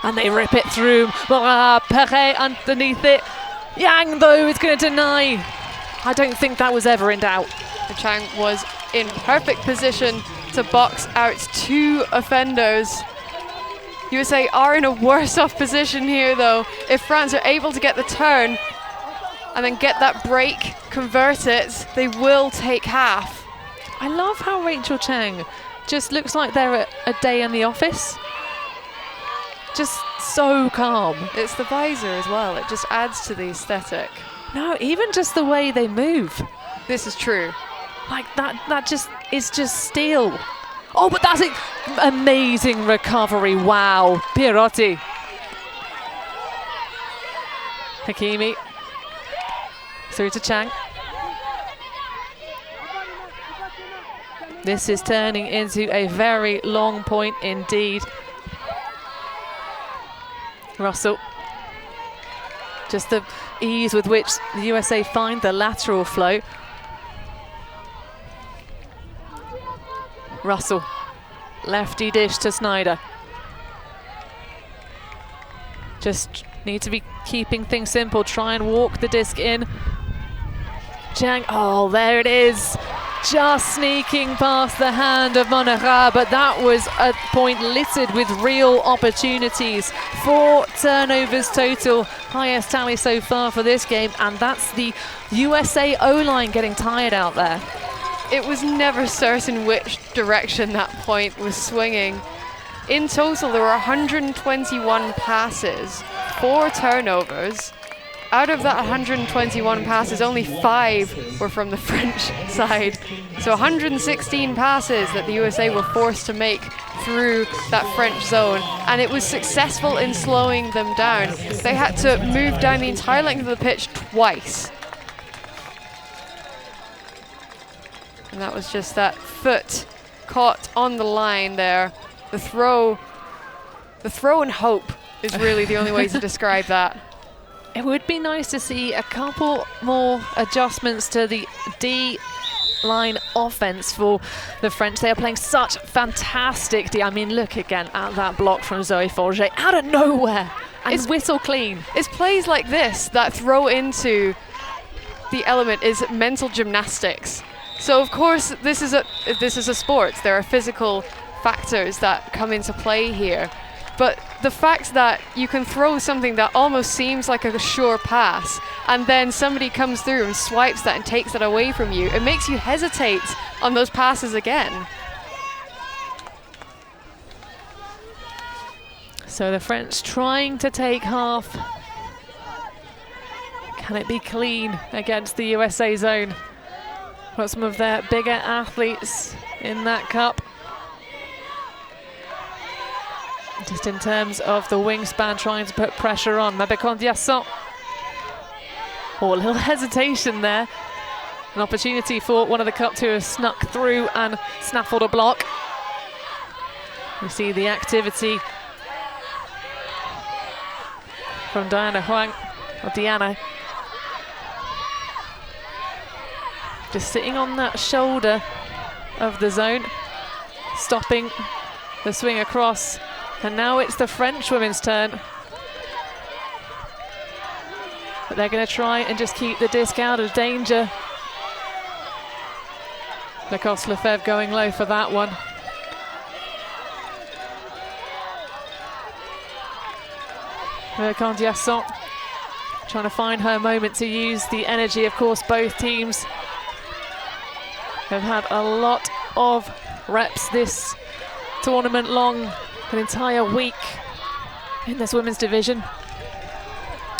And they rip it through. Perret underneath it. Yang though is going to deny. I don't think that was ever in doubt. Chang was in perfect position to box out two offenders. USA are in a worse off position here though. If France are able to get the turn and then get that break, convert it, they will take half. I love how Rachel Chang just looks like they're at a day in the office. Just so calm. It's the visor as well, it just adds to the aesthetic. No, even just the way they move. This is true. Like that just is just steel. Oh, but that's an amazing recovery. Wow, Pirotti. Hakimi. Through to Chang. This is turning into a very long point indeed. Russell. Just the ease with which the USA find the lateral flow. Russell, lefty dish to Snyder. Just need to be keeping things simple, try and walk the disc in. Chang, oh, there it is. Just sneaking past the hand of Monera, but that was a point littered with real opportunities. 4 turnovers total, highest tally so far for this game, and that's the USA O-line getting tired out there. It was never certain which direction that point was swinging. In total, there were 121 passes, 4 turnovers. Out of that 121 passes, only 5 were from the French side. So 116 passes that the USA were forced to make through that French zone, and it was successful in slowing them down. They had to move down the entire length of the pitch twice. And that was just that foot caught on the line there. The throw and hope is really the only way to describe that. It would be nice to see a couple more adjustments to the D-line offense for the French. They are playing such fantastic D. I mean, look again at that block from Zoe Forget out of nowhere, and it's whistle clean. It's plays like this that throw into the element is mental gymnastics. So of course this is a sport. There are physical factors that come into play here. But the fact that you can throw something that almost seems like a sure pass, and then somebody comes through and swipes that and takes that away from you, it makes you hesitate on those passes again. So the French trying to take half. Can it be clean against the USA zone? Got some of their bigger athletes in that cup. Just in terms of the wingspan, trying to put pressure on. Mabekon Diasson. Oh, a little hesitation there. An opportunity for one of the cup to have snuck through and snaffled a block. We see the activity from Diana Huang, or Diana. Just sitting on that shoulder of the zone, stopping The swing across, and now it's the French women's turn. But they're going to try and just keep the disc out of danger. Lacoste-Lefebvre going low for that one. Candiasson trying to find her moment to use the energy. Of course, both teams have had a lot of reps this tournament long, an entire week in this women's division.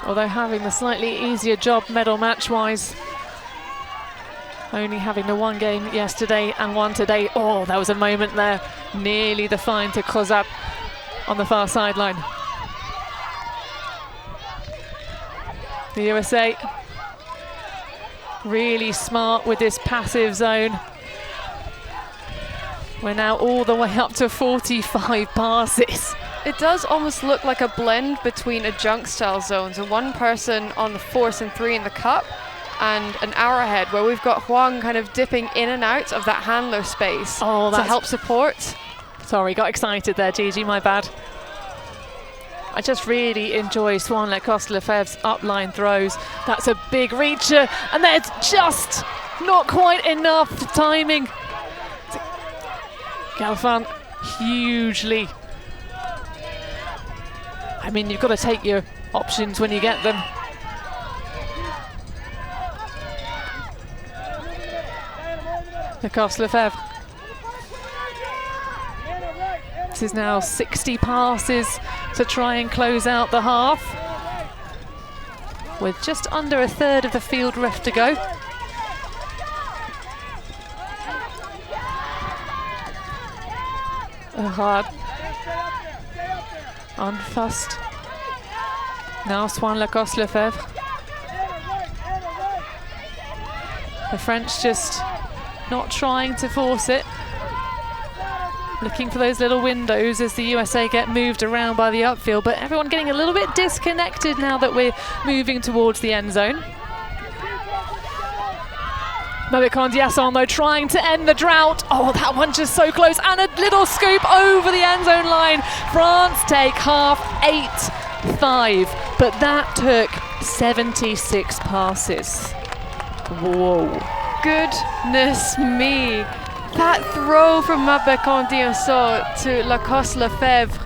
Although having the slightly easier job medal match-wise, only having the one game yesterday and one today. Oh, there was a moment there, nearly the fine to Crozat on the far sideline. The USA really smart with this passive zone. We're now all the way up to 45 passes. It does almost look like a blend between a junk style zone, so one person on the force and 3 in the cup, and an arrowhead where we've got Huang kind of dipping in and out of that handler space to help support. Sorry, got excited there, Gigi, my bad. I just really enjoy Swan Lacoste-Lefebvre's upline throws. That's a big reacher, and there's just not quite enough timing. Galfin hugely. I mean, you've got to take your options when you get them. Lacoste-Lefebvre. This is now 60 passes to try and close out the half, with just under a third of the field left to go. Hard. Unfussed. Now Swan Lacoste-Lefebvre. The French just not trying to force it. Looking for those little windows as the USA get moved around by the upfield, but everyone getting a little bit disconnected now that we're moving towards the end zone. Candiasson though trying to end the drought. Oh, that one just so close, and a little scoop over the end zone line. France take half 8-5, but that took 76 passes. Whoa. Goodness me. That throw from Candiasson to Lacoste-Lefebvre.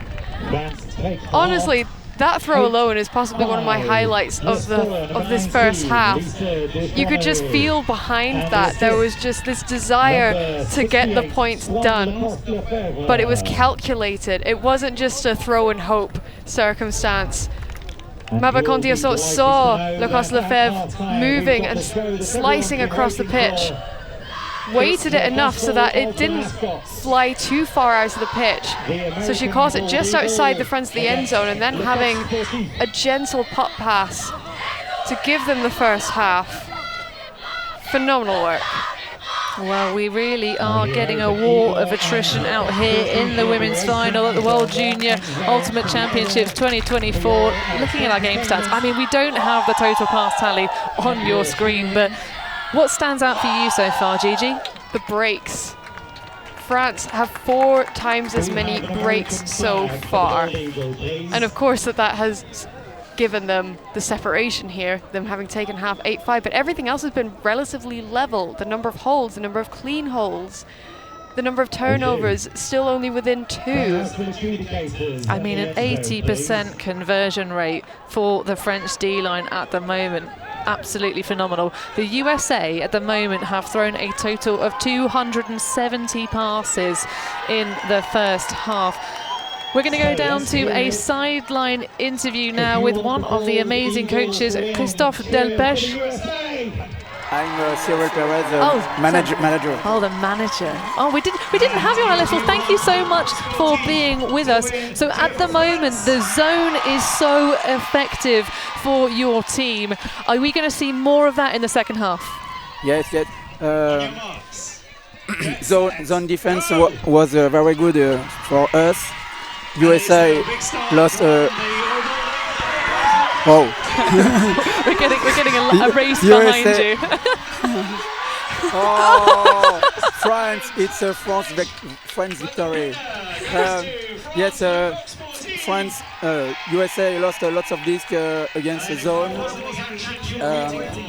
Honestly, that throw alone is possibly one of my highlights of this first half. You could just feel behind that there was just this desire to get the points done, but it was calculated. It wasn't just a throw and hope circumstance. Candiasson saw Lacoste-Lefebvre moving and slicing across the pitch, weighted it enough so that it didn't fly too far out of the pitch. So she caught it just outside the front of the end zone, and then having a gentle pop pass to give them the first half. Phenomenal work. Well, we really are getting a war of attrition out here in the women's final at the World Junior Ultimate Championships 2024. Looking at our game stats, I mean, we don't have the total pass tally on your screen, but what stands out for you so far, Gigi? The breaks. France have 4 times as many breaks so far. And of course that has given them the separation here, them having taken half 8-5, but everything else has been relatively level. The number of holds, the number of clean holds, the number of turnovers still only within 2. I mean, an 80% conversion rate for the French D-line at the moment. Absolutely phenomenal. The USA at the moment have thrown a total of 270 passes in the first half. We're going to go down to a sideline interview now with one of the amazing coaches, Christophe Delpech. I'm Cyril Perez, manager. Oh, the manager. Oh, we didn't have you on a little. Thank you so much for being with us. So at the moment, the zone is so effective for your team. Are we going to see more of that in the second half? Yes. Zone defense was very good for us. USA lost. We're getting a race behind you. Oh, France! It's a France victory. Yes, France, USA lost lots of discs against the zone.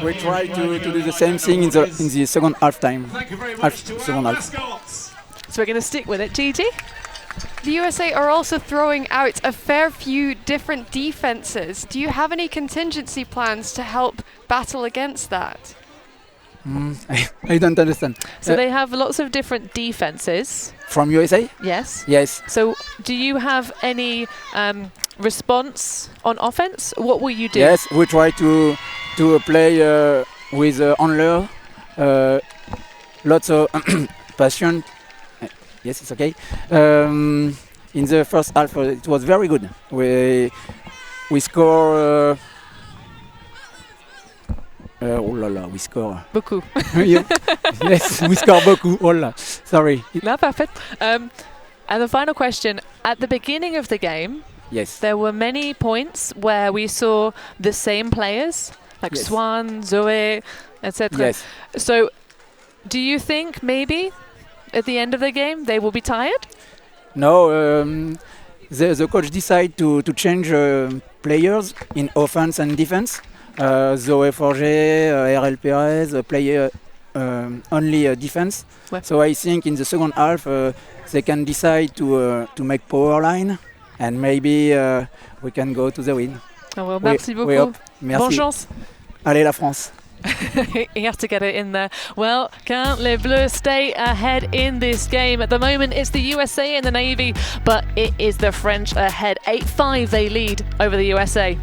We try to do the same thing in the second half time. Second half. So we're going to stick with it, Gigi. The USA are also throwing out a fair few different defenses. Do you have any contingency plans to help battle against that? I don't understand. So they have lots of different defenses. From USA? Yes. Yes. So do you have any response on offense? What will you do? Yes, we try to play with handler, lots of passion. Yes, it's okay. In the first half, it was very good. We score. We score. Beaucoup. Yes, we score beaucoup. Sorry. No, perfect. And the final question: at the beginning of the game, yes, there were many points where we saw the same players, like yes. Swan, Zoe, etc. Yes. So, do you think maybe at the end of the game they will be tired? No, the coach decided to change players in offense and defense. Zoe Forget, RL Perez play only defense. Ouais. So I think in the second half they can decide to make power line and maybe we can go to the win. Oh, well, merci beaucoup. hope. Merci. Bonne chance. Allez la France. You have to get it in there. Well, can Les Bleus stay ahead in this game? At the moment, it's the USA and the Navy, but it is the French ahead. 8-5 they lead over the USA.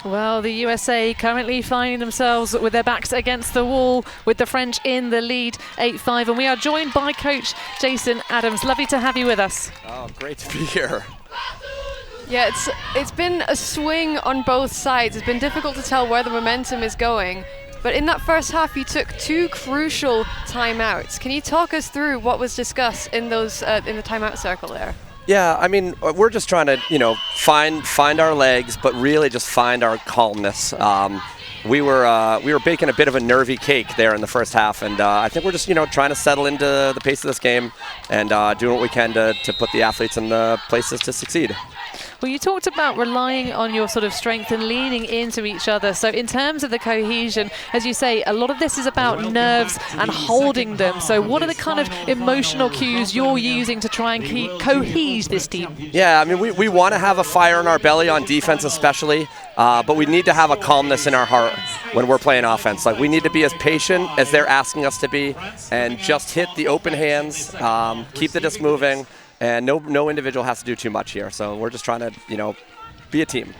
Well, the USA currently finding themselves with their backs against the wall with the French in the lead 8-5, and we are joined by coach Jason Adams. Lovely to have you with us. Oh, great to be here. Yeah, it's been a swing on both sides. It's been difficult to tell where the momentum is going. But in that first half, you took two crucial timeouts. Can you talk us through what was discussed in those in the timeout circle there? Yeah, I mean, we're just trying to, find our legs, but really just find our calmness. We were baking a bit of a nervy cake there in the first half, and I think we're just, trying to settle into the pace of this game and doing what we can to put the athletes in the places to succeed. Well, you talked about relying on your sort of strength and leaning into each other. So in terms of the cohesion, as you say, a lot of this is about nerves and holding them. So what are the kind of emotional cues you're using to try and cohese this team? Yeah, I mean, we want to have a fire in our belly on defense especially, but we need to have a calmness in our heart when we're playing offense. Like, we need to be as patient as they're asking us to be and just hit the open hands, keep the disc moving, and no individual has to do too much here. So we're just trying to, be a team.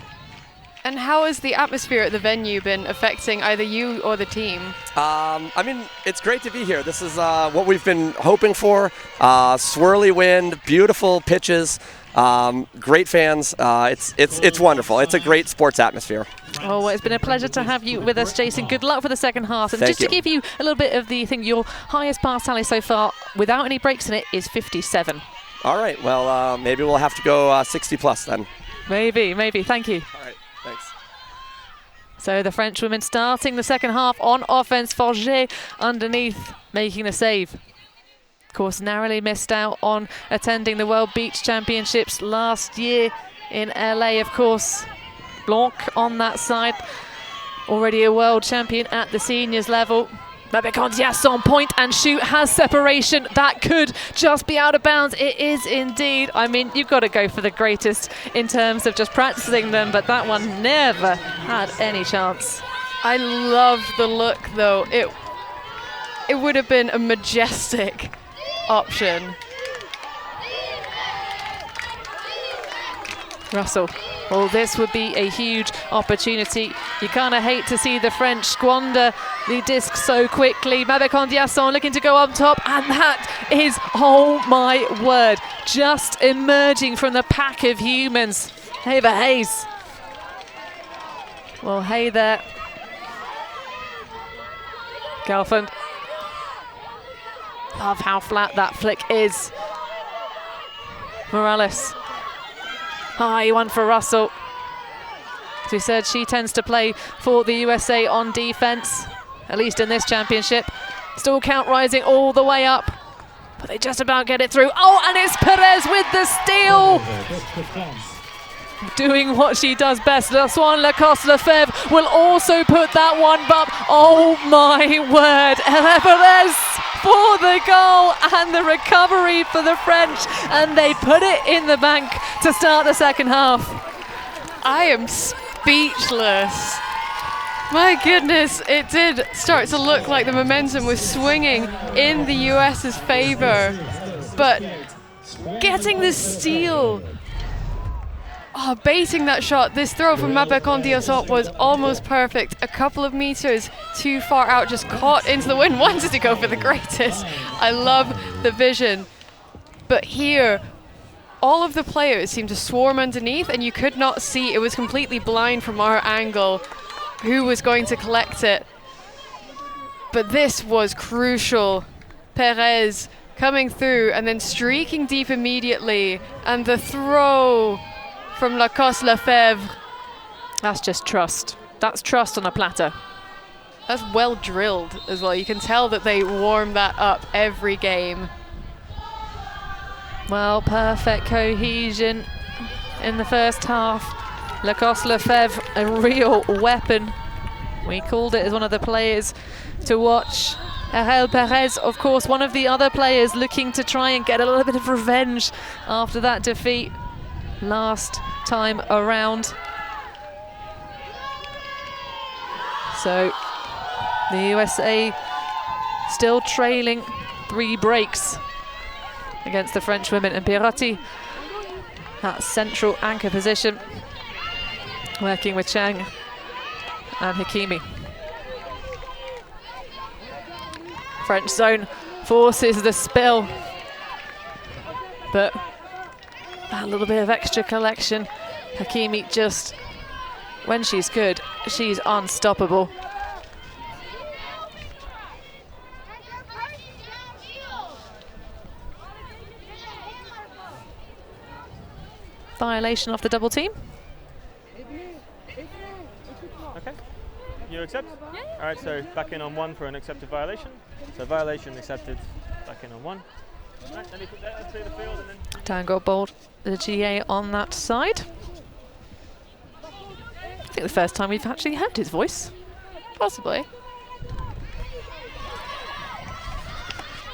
And how has the atmosphere at the venue been affecting either you or the team? I mean, it's great to be here. This is what we've been hoping for. Swirly wind, beautiful pitches, great fans. It's wonderful. It's a great sports atmosphere. Oh, well, it's been a pleasure to have you with us, Jason. Good luck for the second half. And Thank just to give you a little bit of the thing, your highest pass tally so far, without any breaks in it, is 57. All right. Well, maybe we'll have to go 60 plus then. Maybe. Thank you. All right. Thanks. So the French women starting the second half on offense. Forget underneath, making the save. Of course, narrowly missed out on attending the World Beach Championships last year in LA, of course. Blanc on that side, already a world champion at the seniors level. Mabekondias on point and shoot, has separation. That could just be out of bounds. It is indeed. I mean, you've got to go for the greatest in terms of just practicing them, but that one never had any chance. I love the look, though. It would have been a majestic option. Russell. Well, this would be a huge opportunity. You kind of hate to see the French squander the disc so quickly. Mabekondias looking to go up top, and that is, oh my word, just emerging from the pack of humans. Ava Hayes. Well, hey there. Gelfand. Love how flat that flick is. Morales. High one for Russell. As we said, she tends to play for the USA on defense, at least in this championship. Still count rising all the way up, but they just about get it through. Oh, and it's Perez with the steal. Doing what she does best. Swan Lacoste Lefebvre will also put that one up. Oh my word. Perez for the goal and the recovery for the French, and they put it in the bank to start the second half. I am speechless. My goodness, it did start to look like the momentum was swinging in the US's favor, but getting the steal, baiting that shot. This throw from Mabekondias was almost perfect. A couple of meters too far out, just caught into the wind, wanted to go for the greatest. I love the vision. But here, all of the players seemed to swarm underneath, and you could not see. It was completely blind from our angle who was going to collect it. But this was crucial. Perez coming through and then streaking deep immediately, and the throw from Lacoste Lefebvre. That's just trust. That's trust on a platter. That's well drilled as well. You can tell that they warm that up every game. Well, perfect cohesion in the first half. Lacoste Lefebvre, a real weapon. We called it as one of the players to watch. Ariel Perez, of course, one of the other players looking to try and get a little bit of revenge after that defeat last time around. So the USA still trailing 3 breaks against the French women, and Pierotti, that central anchor position, working with Chang and Hakimi. French zone forces the spill, but that little bit of extra collection, Hakimi just, when she's good, she's unstoppable. Violation of the double team. Okay, you accept? Yeah. All right, so back in on 1 for an accepted violation. So violation accepted, back in on 1. Right, then you put that, let's clear the field and then... Tango Bolt, the GA on that side. I think the first time we've actually heard his voice. Possibly.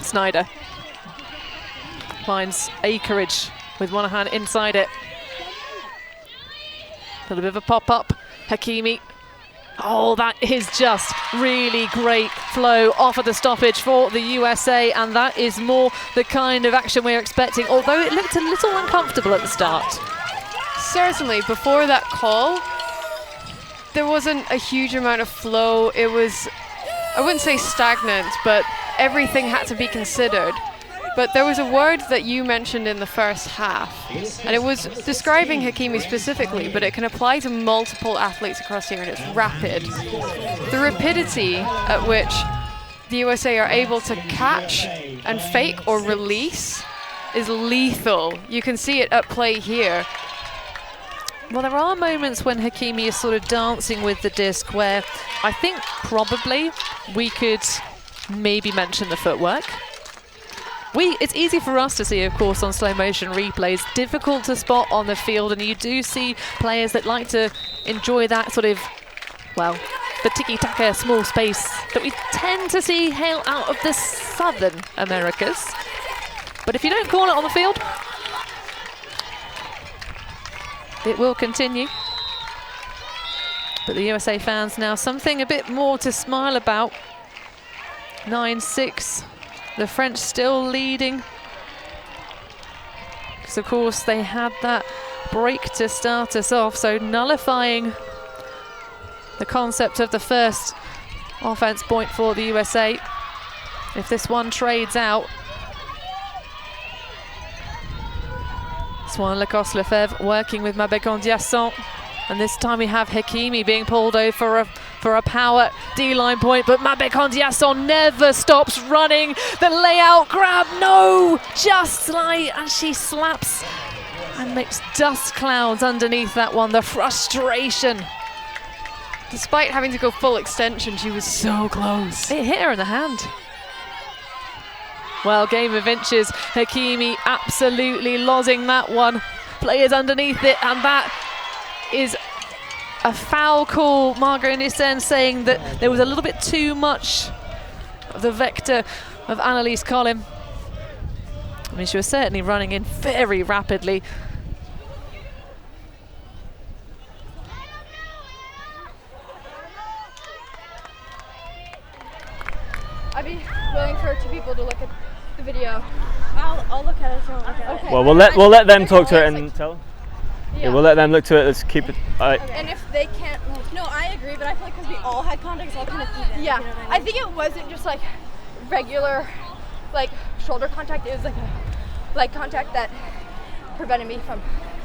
Snyder finds acreage with one hand inside it. A little bit of a pop-up. Hakimi. Oh, that is just really great flow off of the stoppage for the USA, and that is more the kind of action we're expecting, although it looked a little uncomfortable at the start. Certainly, before that call, there wasn't a huge amount of flow. It was, I wouldn't say stagnant, but everything had to be considered. But there was a word that you mentioned in the first half, and it was describing Hakimi specifically, but it can apply to multiple athletes across here, and it's rapid. The rapidity at which the USA are able to catch and fake or release is lethal. You can see it at play here. Well, there are moments when Hakimi is sort of dancing with the disc where I think probably we could maybe mention the footwork. It's easy for us to see, of course, on slow motion replays, difficult to spot on the field, and you do see players that like to enjoy that sort of, well, the tiki-taka small space that we tend to see hail out of the Southern Americas. But if you don't call it on the field, it will continue. But the USA fans now something a bit more to smile about. 9-6. The French still leading. Because of course they had that break to start us off, so nullifying the concept of the first offense point for the USA. If this one trades out, Swan Lacoste Lefebvre working with Mabek-Diasson, and this time we have Hakimi being pulled over for a power D-line point, but Mabek-Diasson never stops running. The layout grab, no! Just like as she slaps and makes dust clouds underneath that one. The frustration. Despite having to go full extension, she was so close. It hit her in the hand. Well, game of inches. Hakimi absolutely losing that one. Players underneath it, and that is a foul call. Margot Nissen saying that there was a little bit too much of the vector of Annalise Collin. I mean, she was certainly running in very rapidly. I'd be willing for two people to look at the video. I'll look at it. Okay. Well, we'll let them talk to it and tell them. Yeah, we'll let them look to it. Let's keep it. And if they can't, no, I agree, but I feel like because we all had contact, it's all kind of even. Yeah, you know what I mean? I think it wasn't just like regular, like shoulder contact. It was like a leg contact that prevented me from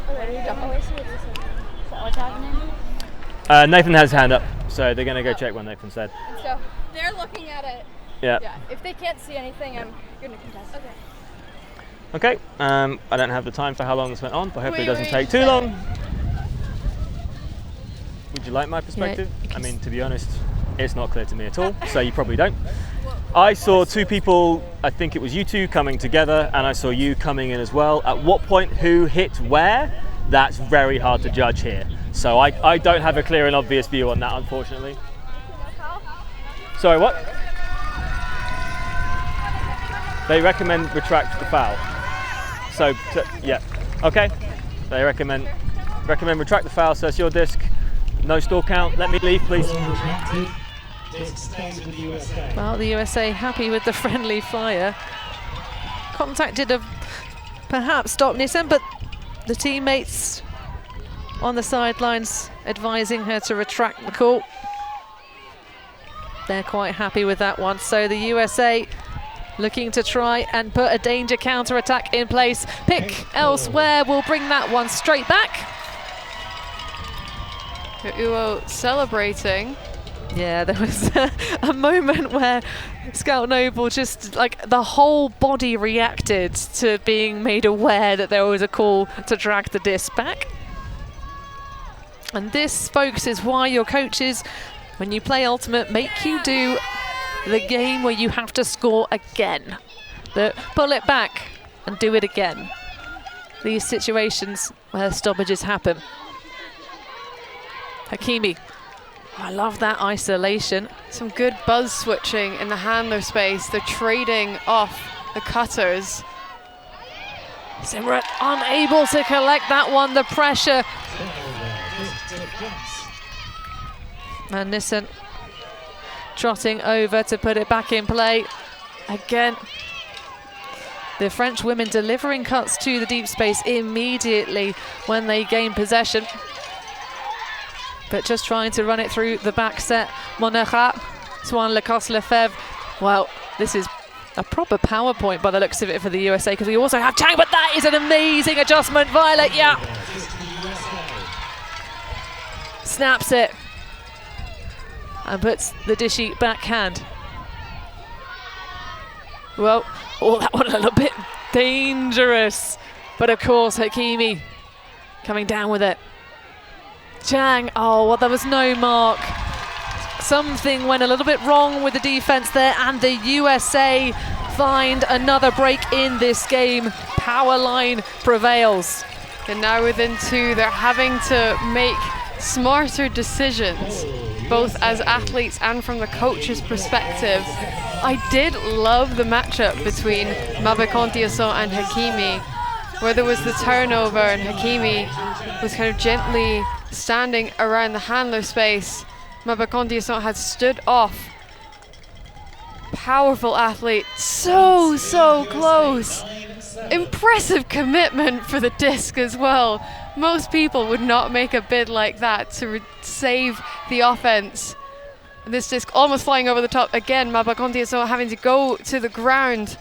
jumping. Is that what's happening? Nathan has his hand up, so they're going to go check what Nathan said. And so they're looking at it. Yeah. If they can't see anything, I'm going to contest. Okay. Okay, I don't have the time for how long this went on, but hopefully it doesn't take too long. Would you like my perspective? I mean, to be honest, it's not clear to me at all, so you probably don't. I saw two people, I think it was you two, coming together, and I saw you coming in as well. At what point who hit where, that's very hard to judge here. So I don't have a clear and obvious view on that, unfortunately. Sorry, what? They recommend retract the foul. So, yeah, okay. They recommend retract the foul, so it's your disc. No stall count. Let me leave, please. Well, the USA happy with the friendly fire. Contacted have perhaps stopped Nissen, but the teammates on the sidelines advising her to retract the call. They're quite happy with that one. So the USA looking to try and put a danger counter-attack in place. Pick elsewhere will bring that one straight back. Uo celebrating. Yeah, there was a moment where Scout Noble just, like, the whole body reacted to being made aware that there was a call to drag the disc back. And this, folks, is why your coaches, when you play Ultimate, make you do the game where you have to score again. But pull it back and do it again. These situations where stoppages happen. Hakimi. I love that isolation. Some good buzz switching in the handler space. They're trading off the cutters. Simrat unable to collect that one, the pressure. And Nissen trotting over to put it back in play. Again, the French women delivering cuts to the deep space immediately when they gain possession. But just trying to run it through the back set. Monera, Swan Lacoste-Lefebvre. Well, this is a proper power point by the looks of it for the USA, because we also have Chang, but that is an amazing adjustment. Violet, yeah. Snaps it and puts the dishy backhand. Well, that one a little bit dangerous. But of course, Hakimi coming down with it. Chang, oh, well, there was no mark. Something went a little bit wrong with the defense there, and the USA find another break in this game. Power line prevails. And now within 2, they're having to make smarter decisions, both as athletes and from the coach's perspective. I did love the matchup between Mabakontiason and Hakimi, where there was the turnover and Hakimi was kind of gently standing around the handler space. Mabakontiason had stood off. Powerful athlete, so close. Impressive commitment for the disc as well. Most people would not make a bid like that to save the offense. And this disc almost flying over the top again. Mabakontiason having to go to the ground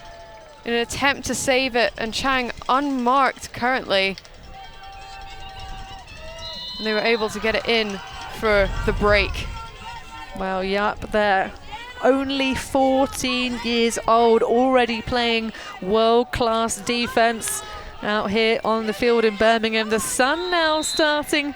in an attempt to save it, and Chang unmarked currently. And they were able to get it in for the break. Well, yep, they're only 14 years old, already playing world-class defense out here on the field in Birmingham. The sun now starting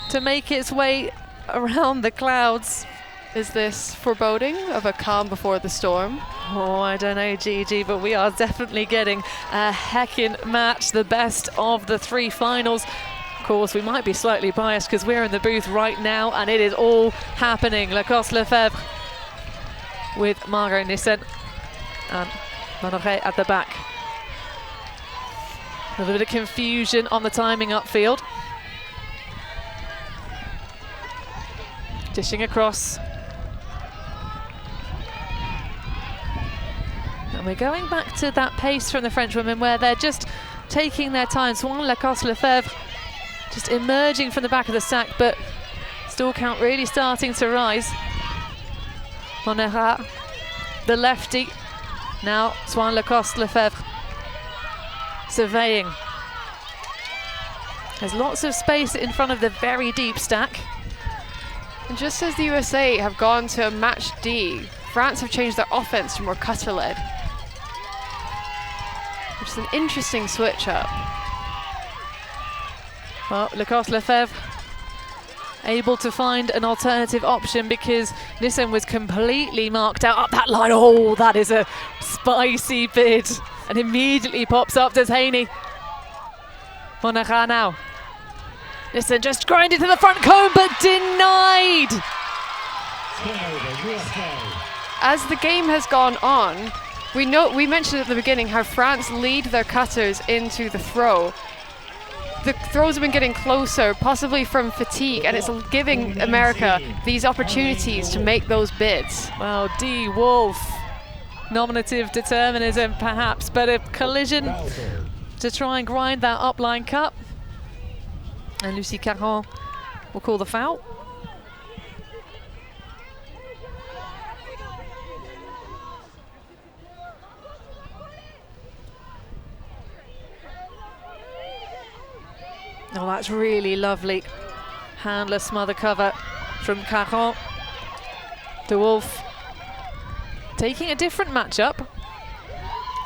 to make its way around the clouds. Is this foreboding of a calm before the storm? Oh, I don't know, Gigi, but we are definitely getting a heckin' match, the best of the 3 finals. Of course, we might be slightly biased because we're in the booth right now and it is all happening. Lacoste-Lefebvre with Margot Nissen and Moneret at the back. A little bit of confusion on the timing upfield. Dishing across. And we're going back to that pace from the French women where they're just taking their time. Swan Lacoste-Lefebvre just emerging from the back of the sack, but stall count really starting to rise. Monera, the lefty. Now Swan Lacoste-Lefebvre surveying. There's lots of space in front of the very deep stack. And just as the USA have gone to a match D, France have changed their offense to more cutter-led, which is an interesting switch up. Well, Lacoste-Lefebvre able to find an alternative option because Nissen was completely marked out up that line. Oh, that is a spicy bid. And immediately pops up Deshaney. Monera now. Nissen just grinded to the front cone, but denied. As the game has gone on, we mentioned at the beginning how France lead their cutters into the throw. The throws have been getting closer, possibly from fatigue, and it's giving America these opportunities to make those bids. Well, D. Wolf, nominative determinism perhaps, but a collision to try and grind that upline cut. And Lucie Caron will call the foul. Oh, that's really lovely. Handler smother cover from Caron. De Wolf taking a different matchup.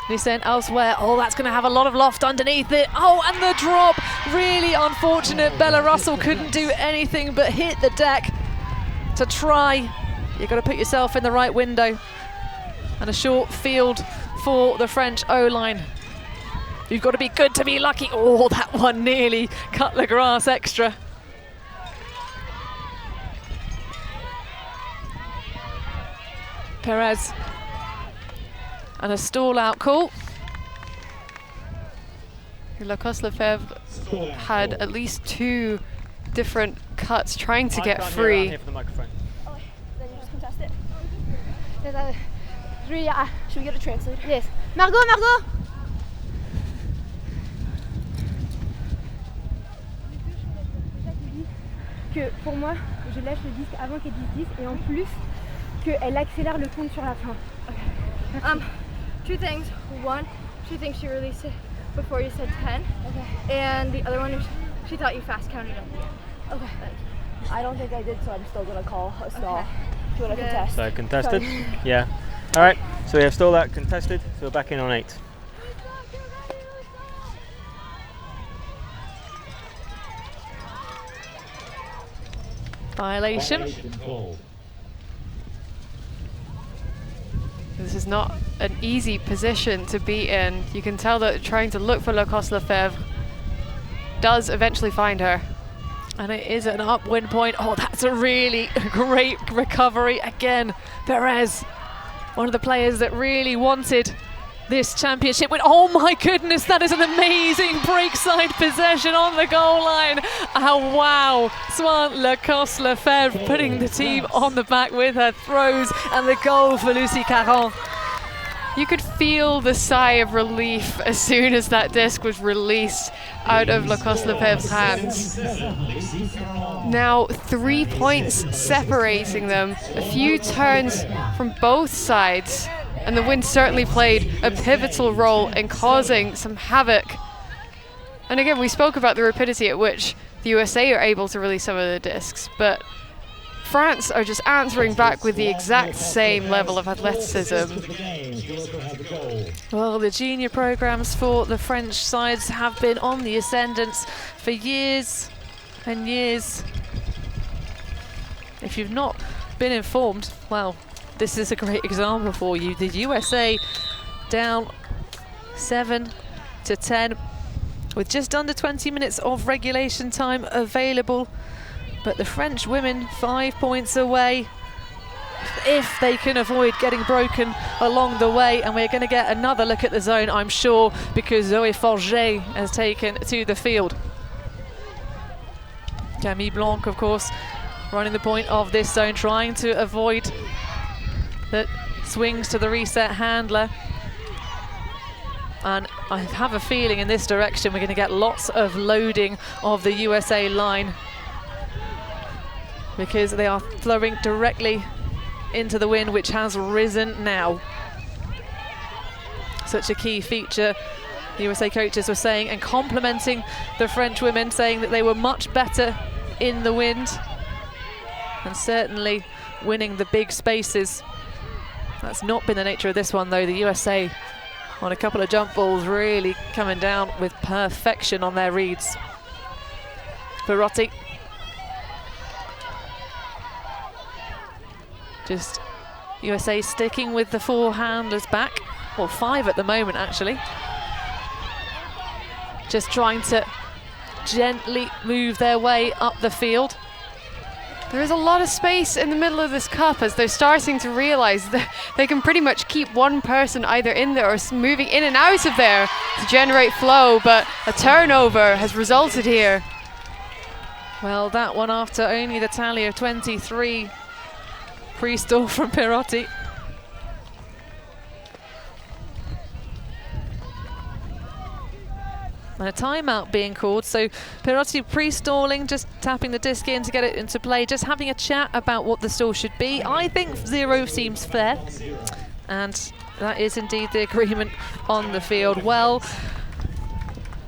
Nissen elsewhere. Oh, that's going to have a lot of loft underneath it. Oh, and the drop. Really unfortunate. Bella Russell couldn't do anything but hit the deck to try. You've got to put yourself in the right window. And a short field for the French O-line. You've got to be good to be lucky. Oh, that one nearly cut the grass extra. Perez. And a stall out call. Lacoste Lefebvre had at least 2 different cuts trying to get free. Here for the microphone. Oh, then you just contest it. Should we get a translator? Yes. Margot. Que pour moi, je lâche le disque avant qu'elle dise 10 et en plus qu'elle accélère le compte sur la fin. Okay. 2 things. One, she thinks she released it before you said 10. Okay. And the other one is she thought you fast counted them. Okay. I don't think I did, so I'm still gonna call a stall. Okay. Do you want to contest? So contested? Yeah. All right. So we have stall out contested. So we're back in on 8. Violation. This is not an easy position to be in. You can tell that trying to look for Lacoste Lefebvre does eventually find her. And it is an upwind point. Oh, that's a really great recovery. Again, Perez, one of the players that really wanted this championship. Oh my goodness, that is an amazing breakside possession on the goal line. Oh wow, Swan Lacoste Lefebvre putting the team on the back with her throws, and the goal for Lucie Caron. You could feel the sigh of relief as soon as that disc was released out of Lacoste Lefebvre's hands. Now 3 points separating them, a few turns from both sides, and the wind certainly played a pivotal role in causing some havoc. And again, we spoke about the rapidity at which the USA are able to release some of the discs, but France are just answering back with the exact same level of athleticism. Well, the junior programs for the French sides have been on the ascendance for years and years. If you've not been informed, well, this is a great example for you. The USA down 7-10 with just under 20 minutes of regulation time available. But the French women 5 points away if they can avoid getting broken along the way. And we're going to get another look at the zone, I'm sure, because Zoe Forget has taken to the field. Camille Blanc, of course, running the point of this zone, trying to avoid the swings to the reset handler. And I have a feeling in this direction we're going to get lots of loading of the USA line, because they are throwing directly into the wind, which has risen now. Such a key feature, the USA coaches were saying, and complimenting the French women, saying that they were much better in the wind and certainly winning the big spaces. That's not been the nature of this one, though. The USA on a couple of jump balls really coming down with perfection on their reads. Perotti. Just USA sticking with the 4 handlers back, or 5 at the moment actually. Just trying to gently move their way up the field. There is a lot of space in the middle of this cup as they're starting to realize that they can pretty much keep one person either in there or moving in and out of there to generate flow, but a turnover has resulted here. Well, that one after only the tally of 23. Pre-stall from Perotti. And a timeout being called, so Perotti pre-stalling, just tapping the disc in to get it into play, just having a chat about what the stall should be. I think 0 seems fair, and that is indeed the agreement on the field. Well,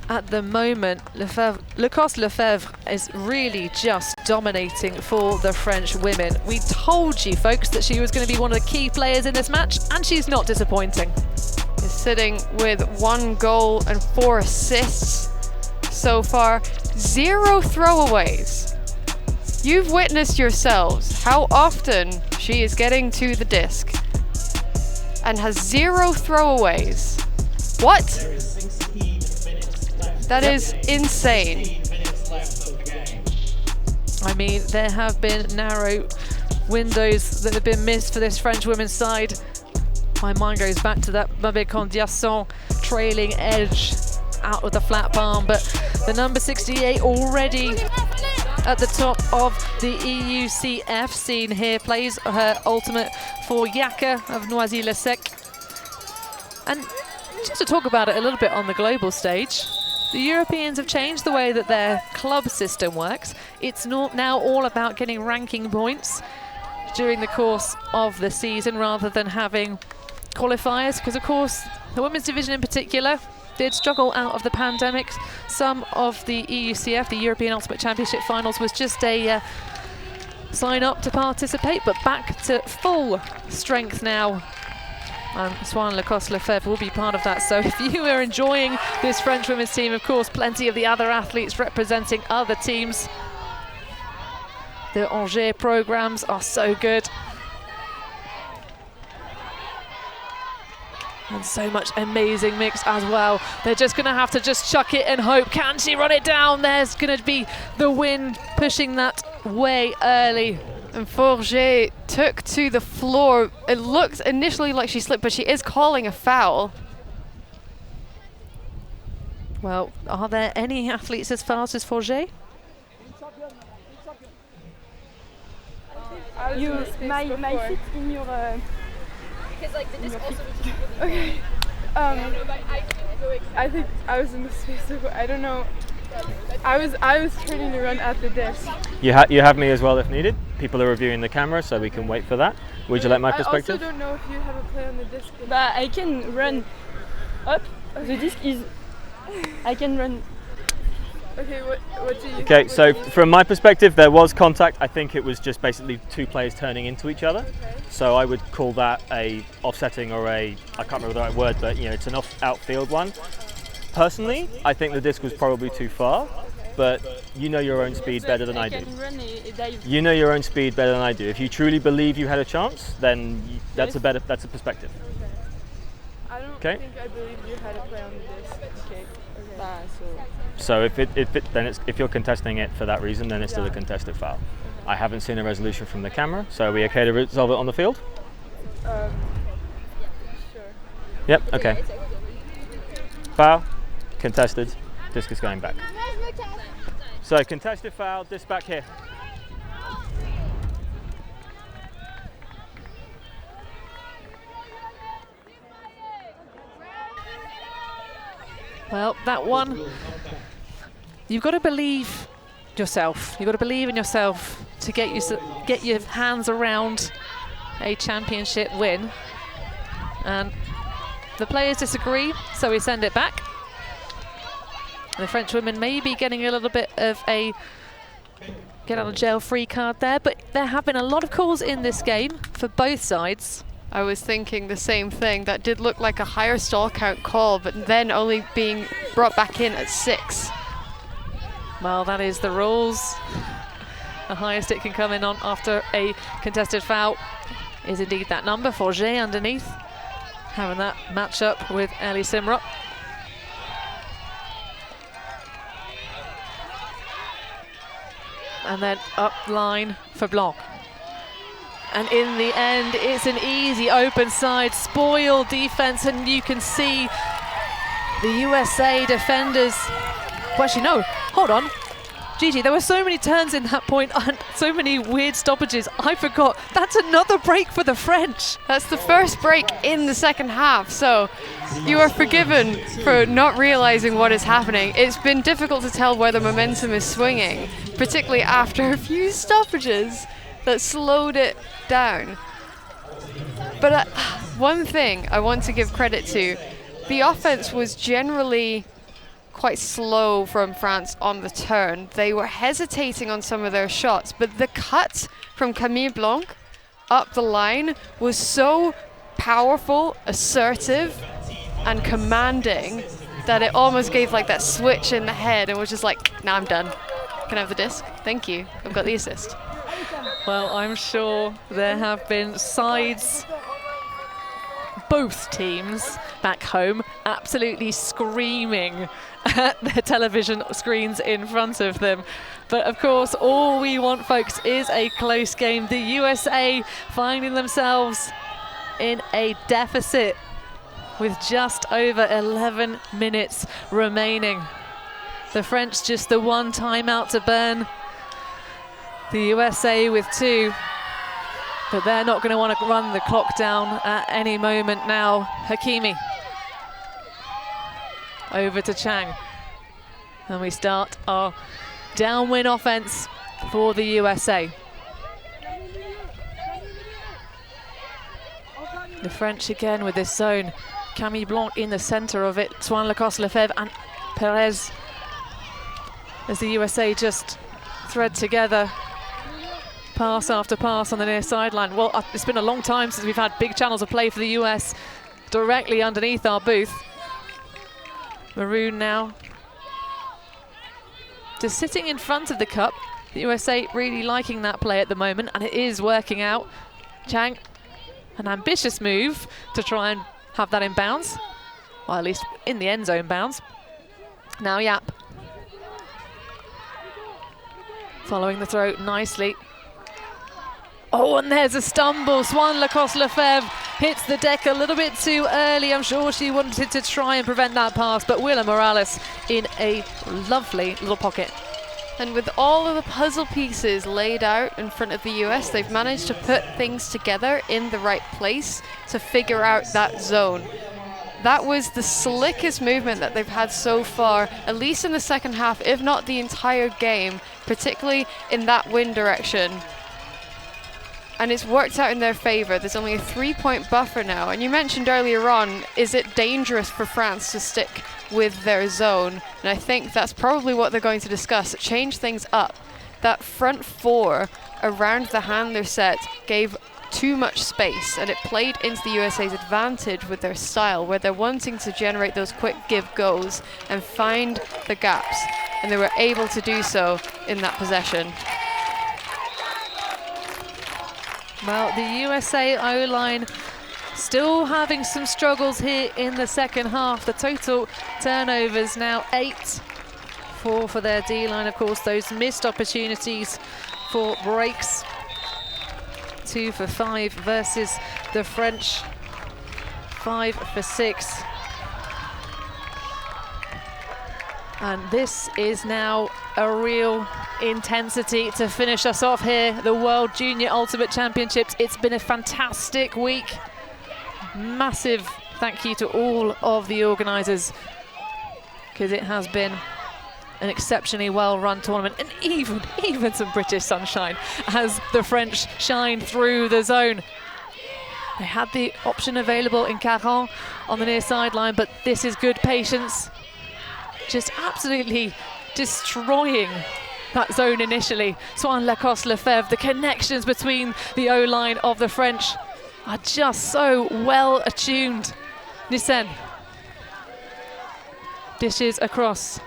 at the moment, Lacoste Lefebvre is really just dominating for the French women. We told you, folks, that she was going to be one of the key players in this match, and she's not disappointing. Is sitting with 1 goal and 4 assists so far. 0 throwaways. You've witnessed yourselves how often she is getting to the disc and has 0 throwaways. What? That is insane. I mean, there have been narrow windows that have been missed for this French women's side. My mind goes back to that Babet Condiasson trailing edge out of the flat palm, but the number 68 already at the top of the EUCF scene here, plays her ultimate for Yaka of Noisy-le-Sec. And just to talk about it a little bit on the global stage, the Europeans have changed the way that their club system works. It's not now all about getting ranking points during the course of the season rather than having qualifiers, because of course the women's division in particular did struggle out of the pandemic. Some of the EUCF, the European Ultimate Championship finals, was just a sign up to participate, but back to full strength now. And Swan Lacoste-Lefebvre will be part of that. So if you are enjoying this French women's team, of course, plenty of the other athletes representing other teams. The Angers programs are so good. And so much amazing mix as well. They're just going to have to just chuck it and hope. Can she run it down? There's going to be the wind pushing that way early. And Forget took to the floor. It looked initially like she slipped, but she is calling a foul. Well, are there any athletes as fast as Forget? You, my feet in your... Because like the disc also Okay. I think I was in the space, so I don't know. I was turning to run at the disc. You have me as well if needed. People are reviewing the camera, so we can wait for that. Would you like my perspective? I also don't know if you have a play on the disc. But I can run up. The disc is... I can run... Okay, what do you... Okay, so from my perspective, there was contact. I think it was just basically two players turning into each other. Okay. So I would call that a offsetting or a, I can't remember the right word, but you know, it's an outfield one. Personally, I think the disc was probably too far, but you know your own speed better than I do. You know your own speed better than I do. If you truly believe you had a chance, then that's a perspective. I don't think I believe you had a play on the disc. Okay. So if you're contesting it for that reason, then it's still a contested foul. I haven't seen a resolution from the camera, so are we okay to resolve it on the field? Sure. Yep, okay. Foul, contested, disc is going back. So contested foul, disc back here. Well, that one, you've got to believe yourself. You've got to believe in yourself to get your hands around a championship win. And the players disagree, so we send it back. The French women may be getting a little bit of a get out of jail free card there, but there have been a lot of calls in this game for both sides. I was thinking the same thing. That did look like a higher stall count call, but then only being brought back in at 6. Well, that is the rules. The highest it can come in on after a contested foul is indeed that number for Forget underneath, having that match up with Ellie Simrot. And then up line for Blanc. And in the end, it's an easy open side, spoiled defense, and you can see the USA defenders. Well, actually, no, hold on. Gigi, there were so many turns in that point and so many weird stoppages. I forgot. That's another break for the French. That's the first break in the second half, so you are forgiven for not realizing what is happening. It's been difficult to tell where the momentum is swinging, particularly after a few stoppages that slowed it down. But one thing I want to give credit to, the offense was generally quite slow from France on the turn. They were hesitating on some of their shots, but the cut from Camille Blanc up the line was so powerful, assertive, and commanding that it almost gave like that switch in the head and was just like, nah, I'm done. Can I have the disc? Thank you. I've got the assist. Well, I'm sure there have been sides both teams back home absolutely screaming at their television screens in front of them. But of course, all we want, folks, is a close game. The USA finding themselves in a deficit with just over 11 minutes remaining. The French just the one timeout to burn. The USA with 2. But they're not going to want to run the clock down at any moment now. Hakimi. Over to Chang. And we start our downwind offense for the USA. The French again with this zone. Camille Blanc in the center of it. Swan Lacoste-Lefebvre and Perez. As the USA just thread together. Pass after pass on the near sideline. Well, it's been a long time since we've had big channels of play for the US directly underneath our booth. Maroon now. Just sitting in front of the cup. The USA really liking that play at the moment, and it is working out. Chang, an ambitious move to try and have that in bounds. Well, at least in the end zone bounds. Now Yap. Following the throw nicely. Oh, and there's a stumble. Swan Lacoste-Lefebvre hits the deck a little bit too early. I'm sure she wanted to try and prevent that pass, but Willa Morales in a lovely little pocket. And with all of the puzzle pieces laid out in front of the US, they've managed to put things together in the right place to figure out that zone. That was the slickest movement that they've had so far, at least in the second half, if not the entire game, particularly in that wind direction. And it's worked out in their favor. There's only a 3-point buffer now. And you mentioned earlier on, is it dangerous for France to stick with their zone? And I think that's probably what they're going to discuss. Change things up. That front 4 around the handler set gave too much space, and it played into the USA's advantage with their style, where they're wanting to generate those quick give goes and find the gaps. And they were able to do so in that possession. Well, the USA O-line still having some struggles here in the second half. The total turnovers now 8. 4 for their D-line, of course, those missed opportunities for breaks. 2 for 5 versus the French 5 for 6. And this is now a real intensity to finish us off here. The World Junior Ultimate Championships. It's been a fantastic week. Massive thank you to all of the organisers, because it has been an exceptionally well-run tournament, and even some British sunshine as the French shine through the zone. They had the option available in Caron on the near sideline, but this is good patience. Just absolutely destroying that zone initially. Swan Lacoste-Lefebvre, the connections between the O-line of the French are just so well attuned. Nissen dishes across.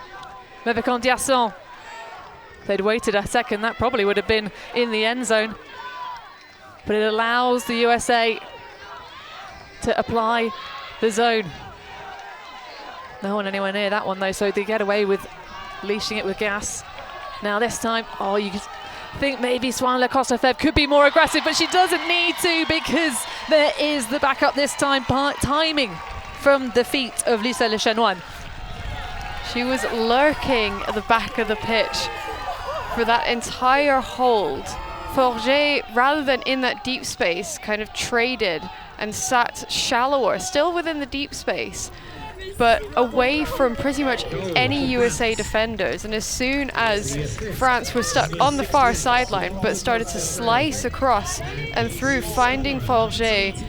Mevecon Diasson. They'd waited a second, that probably would have been in the end zone. But it allows the USA to apply the zone. No one anywhere near that one though, so they get away with leashing it with gas. Now this time, oh, you could think maybe Swan Lacoste-Lefebvre could be more aggressive, but she doesn't need to, because there is the backup this time, timing from the feet of Lisa Le Chanoine. She was lurking at the back of the pitch for that entire hold. Forget, rather than in that deep space, kind of traded and sat shallower, still within the deep space, but away from pretty much any USA defenders. And as soon as France was stuck on the far sideline, but started to slice across and through, finding Forget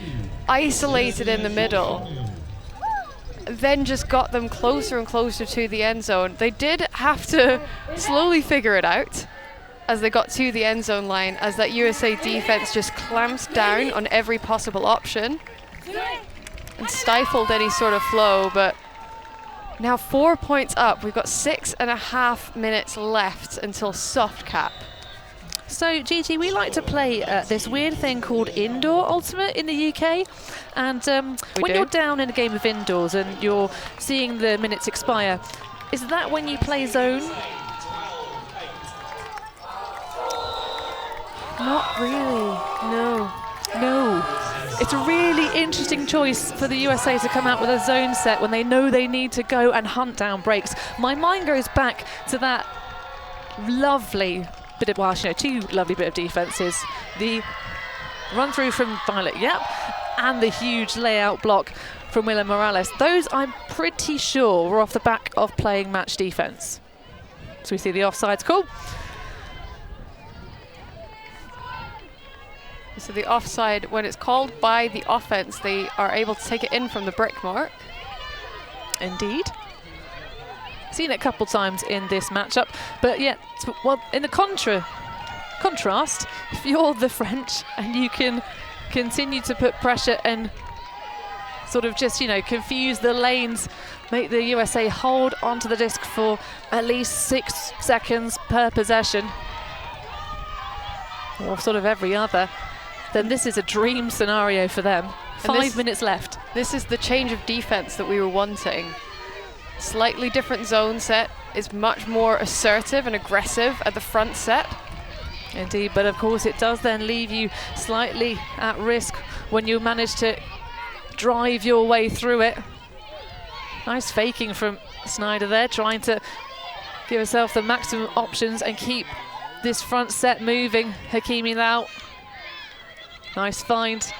isolated in the middle, then just got them closer and closer to the end zone. They did have to slowly figure it out as they got to the end zone line, as that USA defense just clamped down on every possible option and stifled any sort of flow. But now 4 points up. We've got 6.5 minutes left until soft cap. So, Gigi, we like to play this weird thing called indoor ultimate in the UK. And when you're down in a game of indoors and you're seeing the minutes expire, is that when you play zone? Not really, no. No. It's a really interesting choice for the USA to come out with a zone set when they know they need to go and hunt down breaks. My mind goes back to that lovely bit of, well, actually, no, two lovely bit of defenses. The run through from Violet Yap and the huge layout block from Willa Morales. Those, I'm pretty sure, were off the back of playing match defense. So we see the offsides call. So the offside, when it's called by the offense, they are able to take it in from the brick mark. Indeed. Seen it a couple times in this matchup, but yeah, well, in the contrast, if you're the French and you can continue to put pressure and sort of just, you know, confuse the lanes, make the USA hold onto the disc for at least 6 seconds per possession, or sort of every other, then this is a dream scenario for them. 5 minutes left. This is the change of defense that we were wanting. Slightly different zone set is much more assertive and aggressive at the front set. Indeed, but of course it does then leave you slightly at risk when you manage to drive your way through it. Nice faking from Snyder there, trying to give herself the maximum options and keep this front set moving. Hakimi out. Nice find.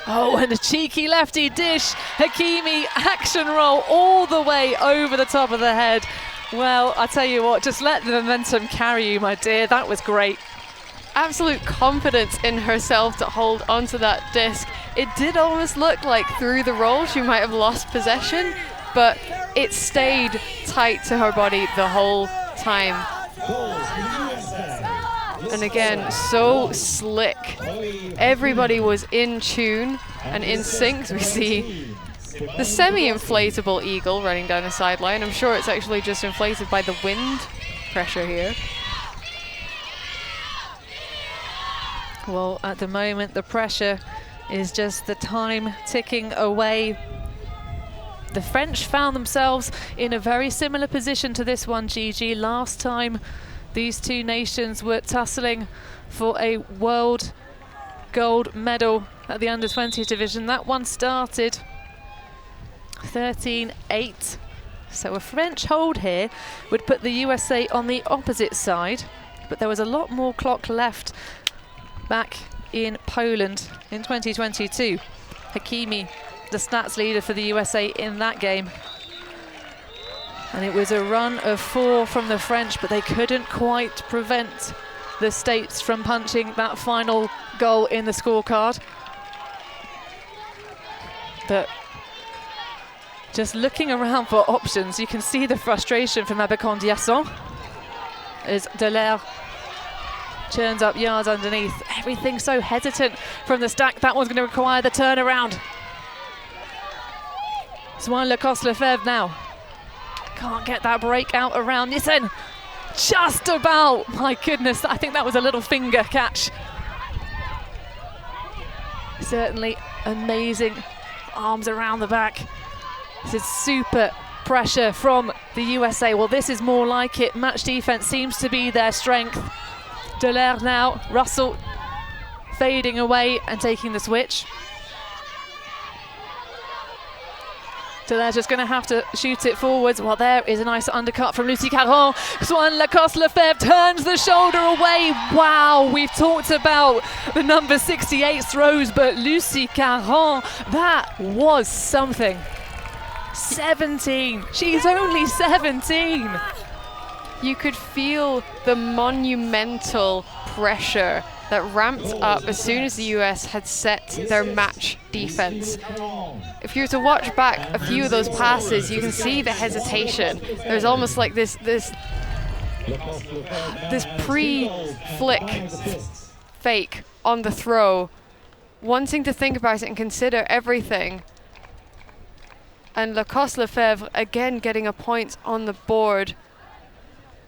Oh, and a cheeky lefty dish. Hakimi action roll all the way over the top of the head. Well, I tell you what, just let the momentum carry you, my dear. That was great. Absolute confidence in herself to hold onto that disc. It did almost look like through the roll she might have lost possession, but it stayed tight to her body the whole time. And again, so slick. Everybody was in tune and in sync. We see the semi-inflatable eagle running down the sideline. I'm sure it's actually just inflated by the wind pressure here. Well, at the moment, the pressure is just the time ticking away. The French found themselves in a very similar position to this one, Gigi. Last time, these two nations were tussling for a world gold medal at the under-20 division. That one started 13-8. So a French hold here would put the USA on the opposite side, but there was a lot more clock left back in Poland in 2022. Hakimi, the stats leader for the USA in that game. And it was a run of 4 from the French, but they couldn't quite prevent the States from punching that final goal in the scorecard. But just looking around for options, you can see the frustration from Abercon Diasson as Delaire churns up yards underneath. Everything so hesitant from the stack. That one's going to require the turnaround. Swan Lacoste-Lefebvre now. Can't get that break out around Nissen. Just about. My goodness, I think that was a little finger catch. Certainly amazing arms around the back. This is super pressure from the USA. Well, this is more like it. Match defense seems to be their strength. Delaire now, Russell fading away and taking the switch. Delaire's just going to have to shoot it forwards. Well, there is a nice undercut from Lucie Caron. Swan Lacoste-Lefebvre turns the shoulder away. Wow, we've talked about the number 68 throws, but Lucie Caron, that was something. 17. She's only 17. You could feel the monumental pressure that ramped up as soon as the US had set their match defense. If you were to watch back a few of those passes, you can see the hesitation. There's almost like this pre-flick fake on the throw, wanting to think about it and consider everything. And Lacoste-Lefebvre again getting a point on the board.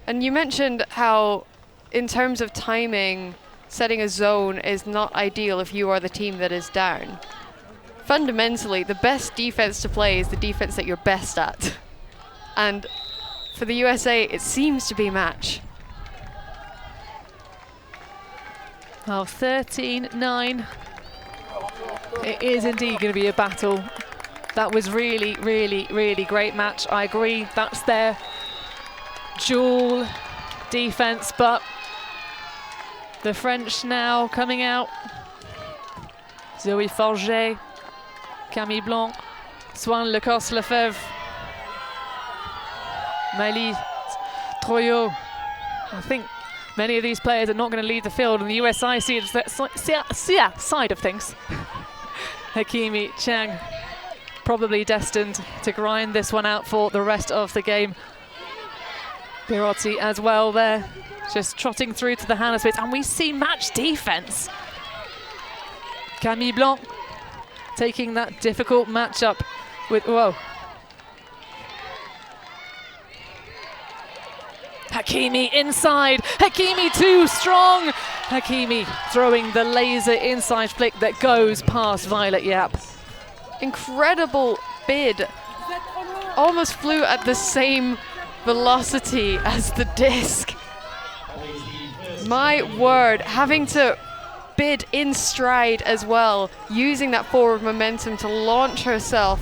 And you mentioned how, in terms of timing, setting a zone is not ideal if you are the team that is down. Fundamentally, the best defense to play is the defense that you're best at. And for the USA, it seems to be match. Well, 13-9. It is indeed going to be a battle. That was really, really, really great match. I agree, that's their dual defense, but the French now coming out. Zoe Forget, Camille Blanc, Swan Lecosse-Lefebvre, Maëlys Troyot. I think many of these players are not going to leave the field, and the USI side of things. Hakimi, Chang, probably destined to grind this one out for the rest of the game. Pirotti as well there, just trotting through to the handle space, and we see match defense. Camille Blanc taking that difficult matchup with, whoa. Hakimi inside, Hakimi too strong. Hakimi throwing the laser inside flick that goes past Violet Yap. Incredible bid. Almost flew at the same velocity as the disc. My word, having to bid in stride as well, using that forward momentum to launch herself.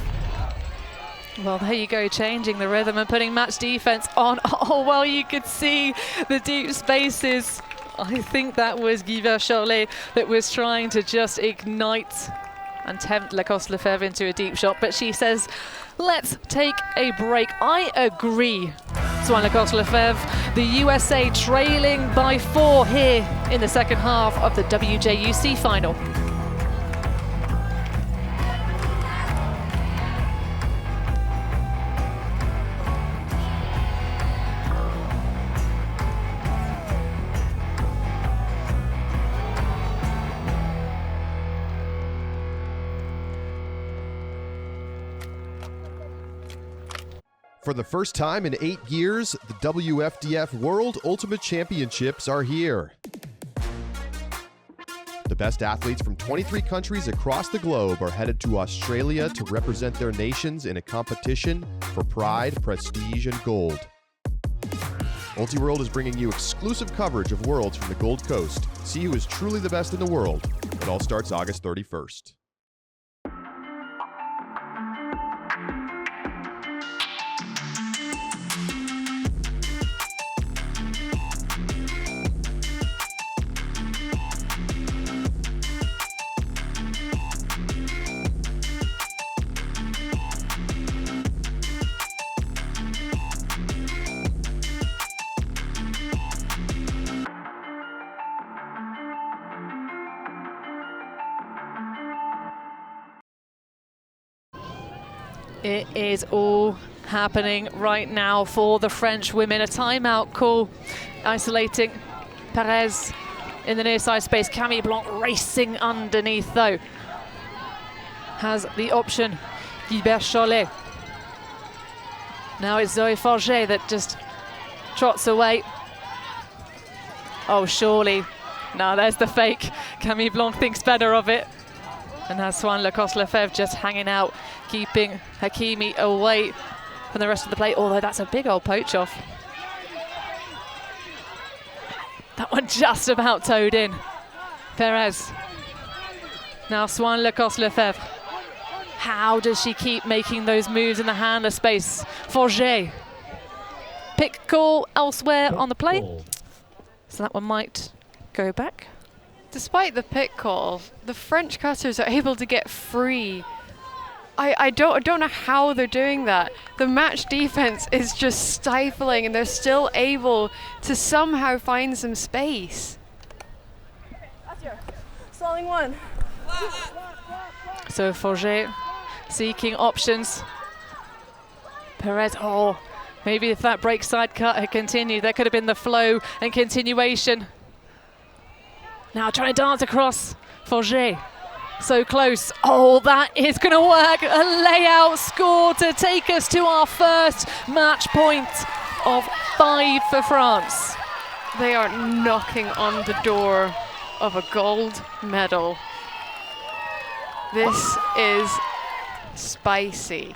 Well, there you go, changing the rhythm and putting match defense on. Oh, well, you could see the deep spaces. I think that was Guy Vercholet that was trying to just ignite and tempt Lecosse-Lefebvre into a deep shot, but she says, let's take a break. I agree, Swan Lecosse-Lefebvre. The USA trailing by 4 here in the second half of the WJUC final. For the first time in 8 years, the WFDF World Ultimate Championships are here. The best athletes from 23 countries across the globe are headed to Australia to represent their nations in a competition for pride, prestige, and gold. Ultiworld is bringing you exclusive coverage of Worlds from the Gold Coast. See who is truly the best in the world. It all starts August 31st. It is all happening right now for the French women. A timeout call, isolating Perez in the near side space. Camille Blanc racing underneath though. Has the option, Guibert Cholet. Now it's Zoe Forget that just trots away. Oh, surely. No, there's the fake. Camille Blanc thinks better of it. And has Swan Lecosse-Lefebvre just hanging out, keeping Hakimi away from the rest of the play, although that's a big old poach off. That one just about towed in. Perez. Now Swan Lecosse-Lefebvre. How does she keep making those moves in the handler space? Forget. Pick call elsewhere on the play. So that one might go back. Despite the pit call, the French cutters are able to get free. I don't know how they're doing that. The match defense is just stifling and they're still able to somehow find some space. Stalling one. So Forget seeking options. Perez, oh, maybe if that break side cut had continued, there could have been the flow and continuation. Now trying to dance across, Forget, so close. Oh, that is going to work. A layout score to take us to our first match point. of 5 for France. They are knocking on the door of a gold medal. This is spicy.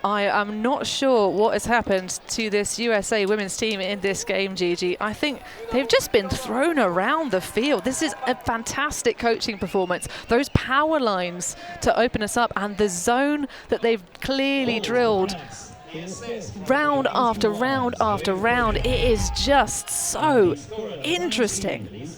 I am not sure what has happened to this USA women's team in this game, Gigi. I think they've just been thrown around the field. This is a fantastic coaching performance. Those power lines to open us up and the zone that they've clearly drilled round after round after round. It is just so interesting.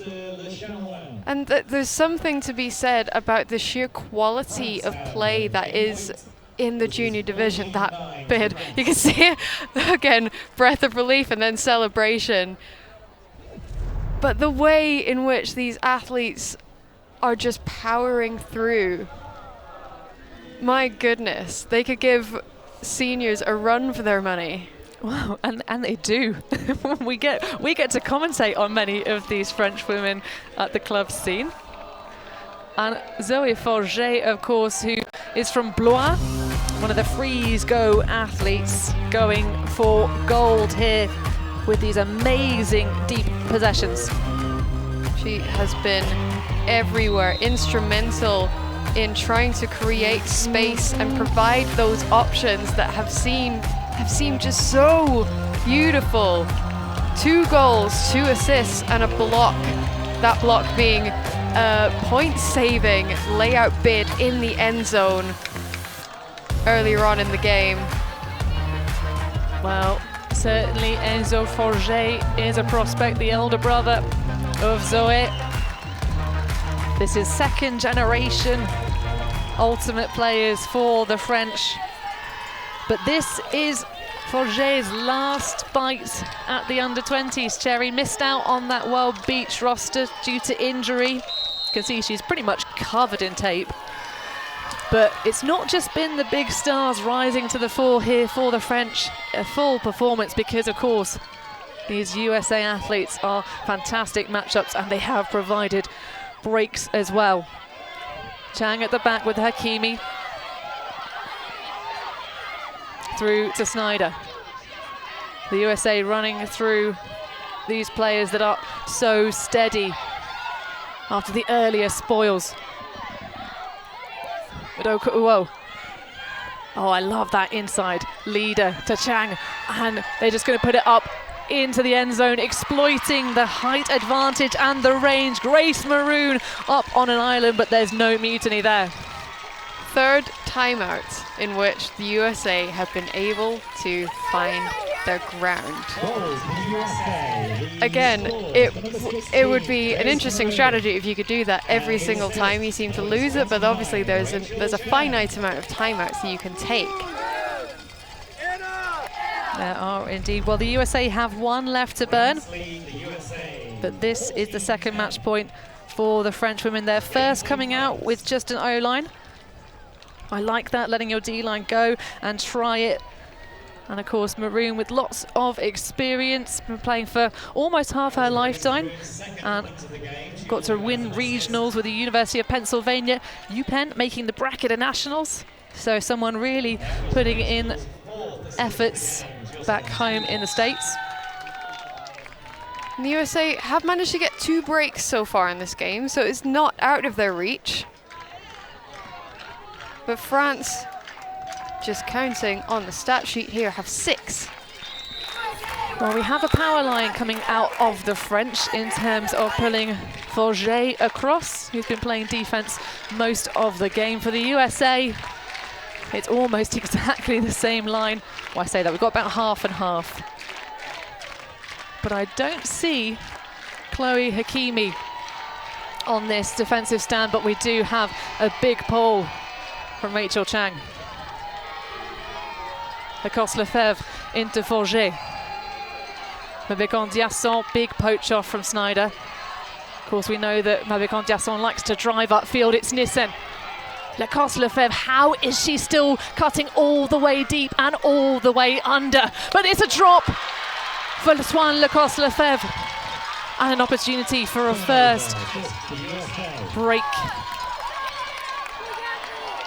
And there's something to be said about the sheer quality of play that is in the junior division. That bid, you can see again, breath of relief and then celebration. But the way in which these athletes are just powering through, my goodness, they could give seniors a run for their money. Wow, and they do. we get to commentate on many of these French women at the club scene. And Zoe Forget, of course, who is from Blois, one of the freeze go athletes, going for gold here with these amazing deep possessions. She has been everywhere, instrumental in trying to create space and provide those options that have seemed just so beautiful. 2 goals, 2 assists and a block. That block being a point-saving layout bid in the end zone earlier on in the game. Well, certainly Enzo Forget is a prospect, the elder brother of Zoe. This is second generation ultimate players for the French. But this is Forget's last bite at the under-20s. Cherry missed out on that World Beach roster due to injury. You can see she's pretty much covered in tape. But it's not just been the big stars rising to the fore here for the French. A full performance because, of course, these USA athletes are fantastic matchups and they have provided breaks as well. Chang at the back with Hakimi. Through to Snyder. The USA running through these players that are so steady after the earlier spoils. Udoka Uwo. Oh, I love that inside leader to Chang. And they're just going to put it up into the end zone, exploiting the height advantage and the range. Grace Maroon up on an island, but there's no mutiny there. Third timeout in which the USA have been able to find their ground. Again, it would be an interesting strategy if you could do that every single time you seem to lose it, but obviously there's a finite amount of timeouts that you can take. There are indeed. Well, the USA have 1 left to burn, but this is the second match point for the French women. They're first coming out with just an O-line. I like that, letting your D-line go and try it. And of course, Maroon with lots of experience, been playing for almost half her lifetime and got to win regionals with the University of Pennsylvania. UPenn making the bracket of nationals. So someone really putting in efforts back home in the States. And the USA have managed to get 2 breaks so far in this game, so it's not out of their reach. But France, just counting on the stat sheet here, have 6. Well, we have a power line coming out of the French in terms of pulling Forget across, who's been playing defense most of the game. For the USA, it's almost exactly the same line. Well, I say that, we've got about half and half. But I don't see Chloe Hakimi on this defensive stand, but we do have a big pull from Rachel Chang. Lacoste-Lefebvre into Forget. Mabekon-Diasson, big poach off from Snyder. Of course, we know that Mabekon-Diasson likes to drive upfield. It's Nissen. Lacoste-Lefebvre, how is she still cutting all the way deep and all the way under? But it's a drop for Swan Lacoste-Lefebvre. And an opportunity for a first break.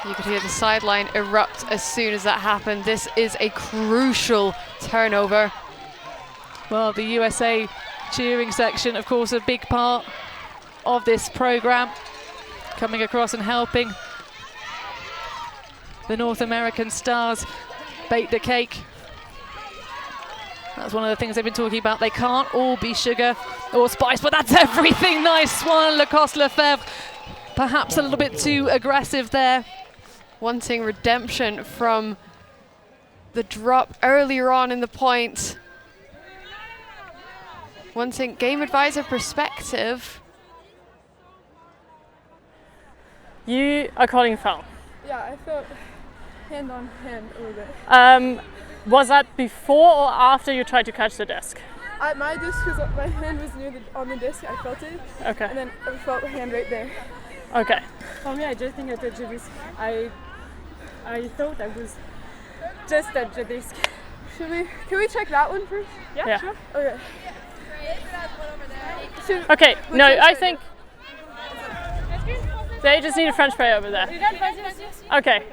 You could hear the sideline erupt as soon as that happened. This is a crucial turnover. Well, the USA cheering section, of course, a big part of this program, coming across and helping the North American stars bake the cake. That's one of the things they've been talking about. They can't all be sugar or spice, but that's everything. Nice Swan Lacoste-Lefebvre. Perhaps a little bit too aggressive there. Wanting redemption from the drop earlier on in the point. Wanting game advisor perspective. You are calling foul. Yeah, I felt hand on hand a little bit. Was that before or after you tried to catch the disc? My disc was, my hand was on the disc, I felt it. Okay. And then I felt the hand right there. Okay. For me, I just think I touched the disc. I thought I was just at the disc. Can we check that one first? Yeah. Sure. Okay. Okay, no, I think they just need a French spray over there. Okay.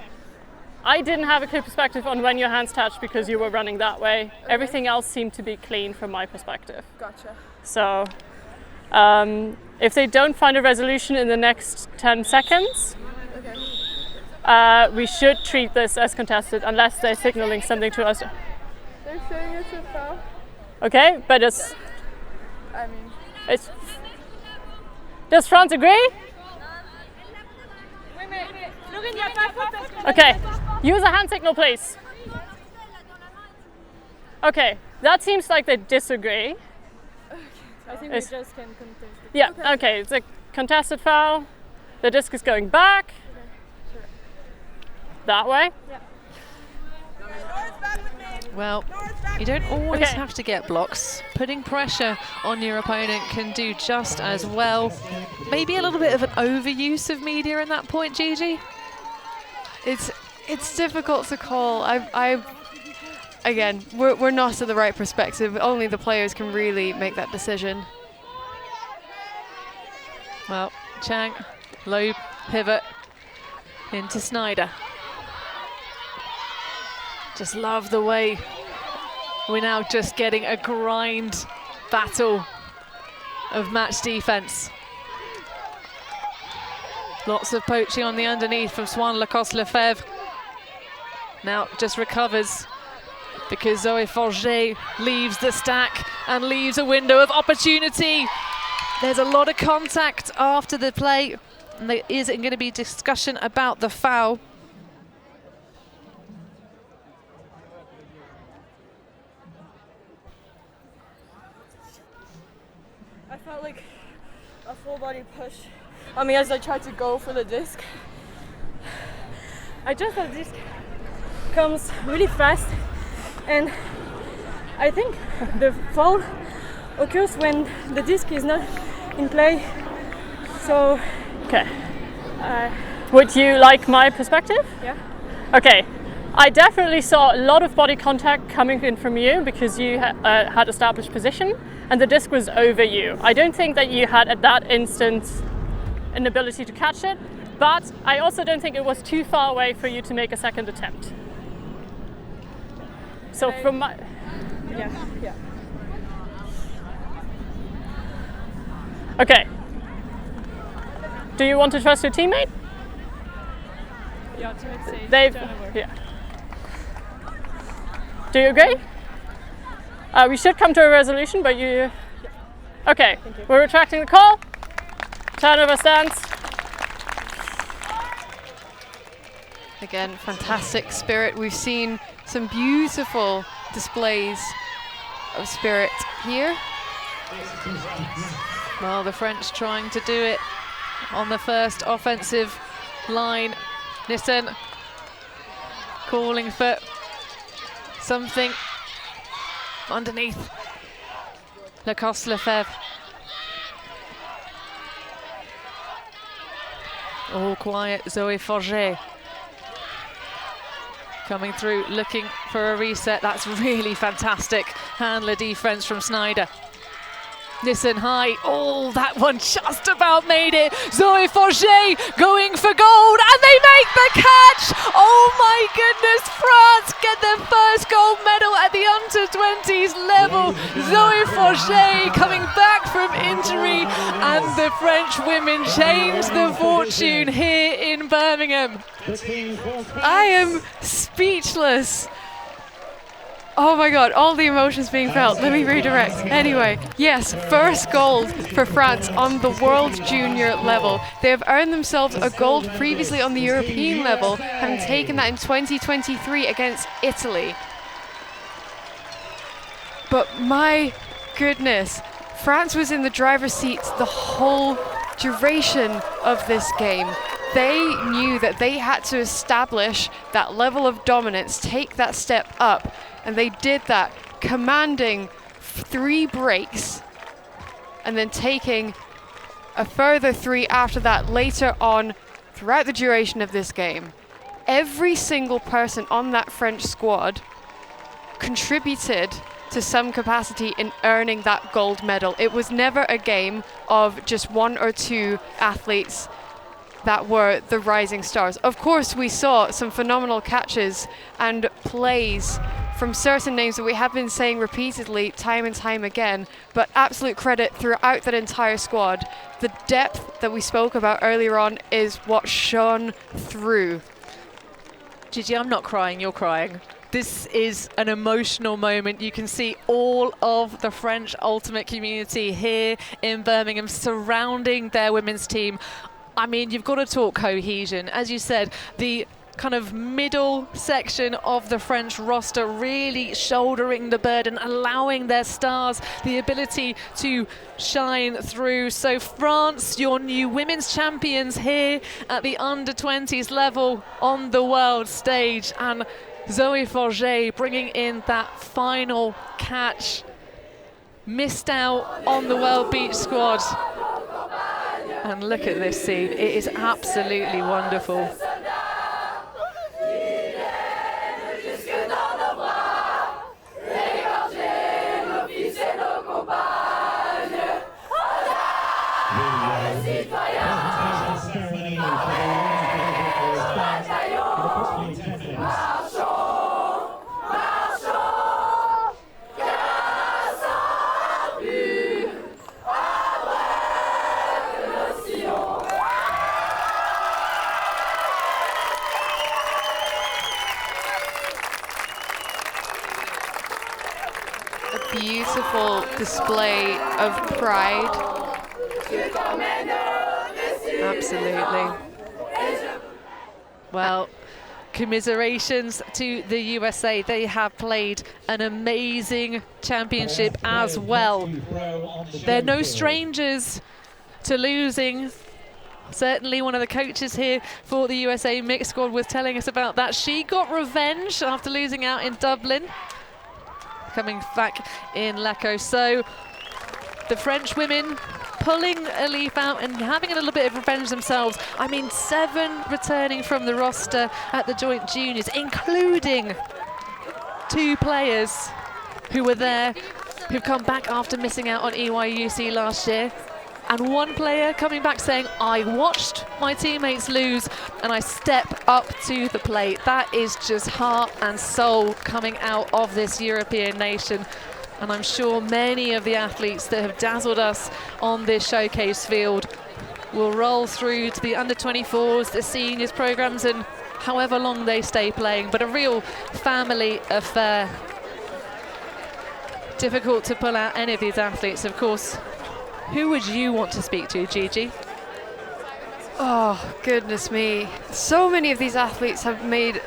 I didn't have a clear perspective on when your hands touched because you were running that way. Okay. Everything else seemed to be clean from my perspective. Gotcha. So, if they don't find a resolution in the next 10 seconds, we should treat this as contested unless they're signaling something to us. They're saying it's a foul. Okay, but it's... I mean... It's... Does France agree? Okay, use a hand signal, please. Okay, that seems like they disagree. I think we just can contest it. Yeah, okay, it's a contested foul. The disc is going back. Sure. That way. Yeah. Well, you don't always have to get blocks. Putting pressure on your opponent can do just as well. Maybe a little bit of an overuse of media in that point, Gigi? It's difficult to call. Again, we're not at the right perspective. Only the players can really make that decision. Well, Chang, low pivot into Snyder. Just love the way we're now just getting a grind battle of match defense. Lots of poaching on the underneath from Swan Lacoste-Lefebvre. Now just recovers because Zoe Forget leaves the stack and leaves a window of opportunity. There's a lot of contact after the play, and there isn't going to be discussion about the foul. I felt like a full body push on me as I tried to go for the disc. I just thought the disc comes really fast, and I think the foul occurs when the disc is not in play. So, okay. Would you like my perspective? Yeah. Okay. I definitely saw a lot of body contact coming in from you because you had established position and the disc was over you. I don't think that you had at that instant an ability to catch it, but I also don't think it was too far away for you to make a second attempt. So from my... Yeah. Okay. Do you want to trust your teammate? Yeah, teammate says They've... Yeah. Do you agree? We should come to a resolution, but you... Okay, we're retracting the call. Turnover stance. Again, fantastic spirit. We've seen some beautiful displays of spirit here. Well, the French trying to do it on the first offensive line. Nissen calling for something underneath Lacoste-Lefebvre. All quiet, Zoe Forget coming through, looking for a reset. That's really fantastic handler defense from Snyder. Listen high. Oh, that one just about made it. Zoe Forget going for gold, and they make the catch. Oh my goodness, France get their first gold medal at the under-20s level. Zoe Forget coming back from injury, and the French women change the fortune here in Birmingham. I am speechless. Oh my god, all the emotions being felt. Let me redirect. Anyway, yes, first gold for France on the World Junior level. They have earned themselves a gold previously on the European level, having taken that in 2023 against Italy. But my goodness, France was in the driver's seat the whole duration of this game. They knew that they had to establish that level of dominance, take that step up, and they did that, commanding 3 breaks and then taking a further 3 after that later on throughout the duration of this game. Every single person on that French squad contributed to some capacity in earning that gold medal. It was never a game of just 1 or 2 athletes that were the rising stars. Of course, we saw some phenomenal catches and plays from certain names that we have been saying repeatedly time and time again, but absolute credit throughout that entire squad. The depth that we spoke about earlier on is what shone through. Gigi, I'm not crying, you're crying. This is an emotional moment. You can see all of the French ultimate community here in Birmingham surrounding their women's team. I mean, you've got to talk cohesion. As you said, the kind of middle section of the French roster really shouldering the burden, allowing their stars the ability to shine through. So France, your new women's champions here at the under-20s level on the world stage, and Zoe Forget bringing in that final catch. Missed out on the World Beach squad. And look at this scene, it is absolutely wonderful. Beautiful display of pride. Absolutely. Well, commiserations to the USA. They have played an amazing championship as well. They're no strangers to losing. Certainly one of the coaches here for the USA mixed squad was telling us about that. She got revenge after losing out in Dublin, coming back in Lecco. So the French women pulling a leaf out and having a little bit of revenge themselves. I mean, 7 returning from the roster at the joint juniors, including 2 players who were there, who've come back after missing out on EYUC last year. And 1 player coming back saying, I watched my teammates lose and I step up to the plate. That is just heart and soul coming out of this European nation. And I'm sure many of the athletes that have dazzled us on this showcase field will roll through to the under-24s, the seniors programs, and however long they stay playing. But a real family affair. Difficult to pull out any of these athletes, of course. Who would you want to speak to, Gigi? Oh, goodness me. So many of these athletes have made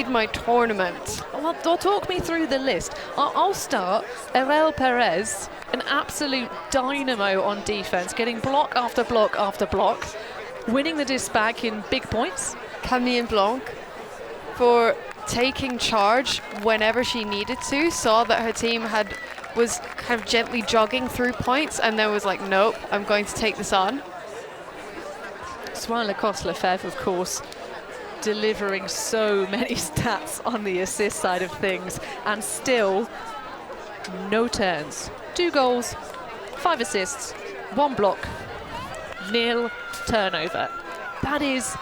my tournament. Well, talk me through the list. I'll start. Erel Perez, an absolute dynamo on defense, getting block after block after block, winning the dispatch in big points. Camille Blanc for taking charge whenever she needed to, saw that her team was kind of gently jogging through points and then was like, nope, I'm going to take this on. Swan Lacoste-Lefebvre, of course, delivering so many stats on the assist side of things and still no turns, 2 goals, 5 assists, 1 block, 0 turnover. That is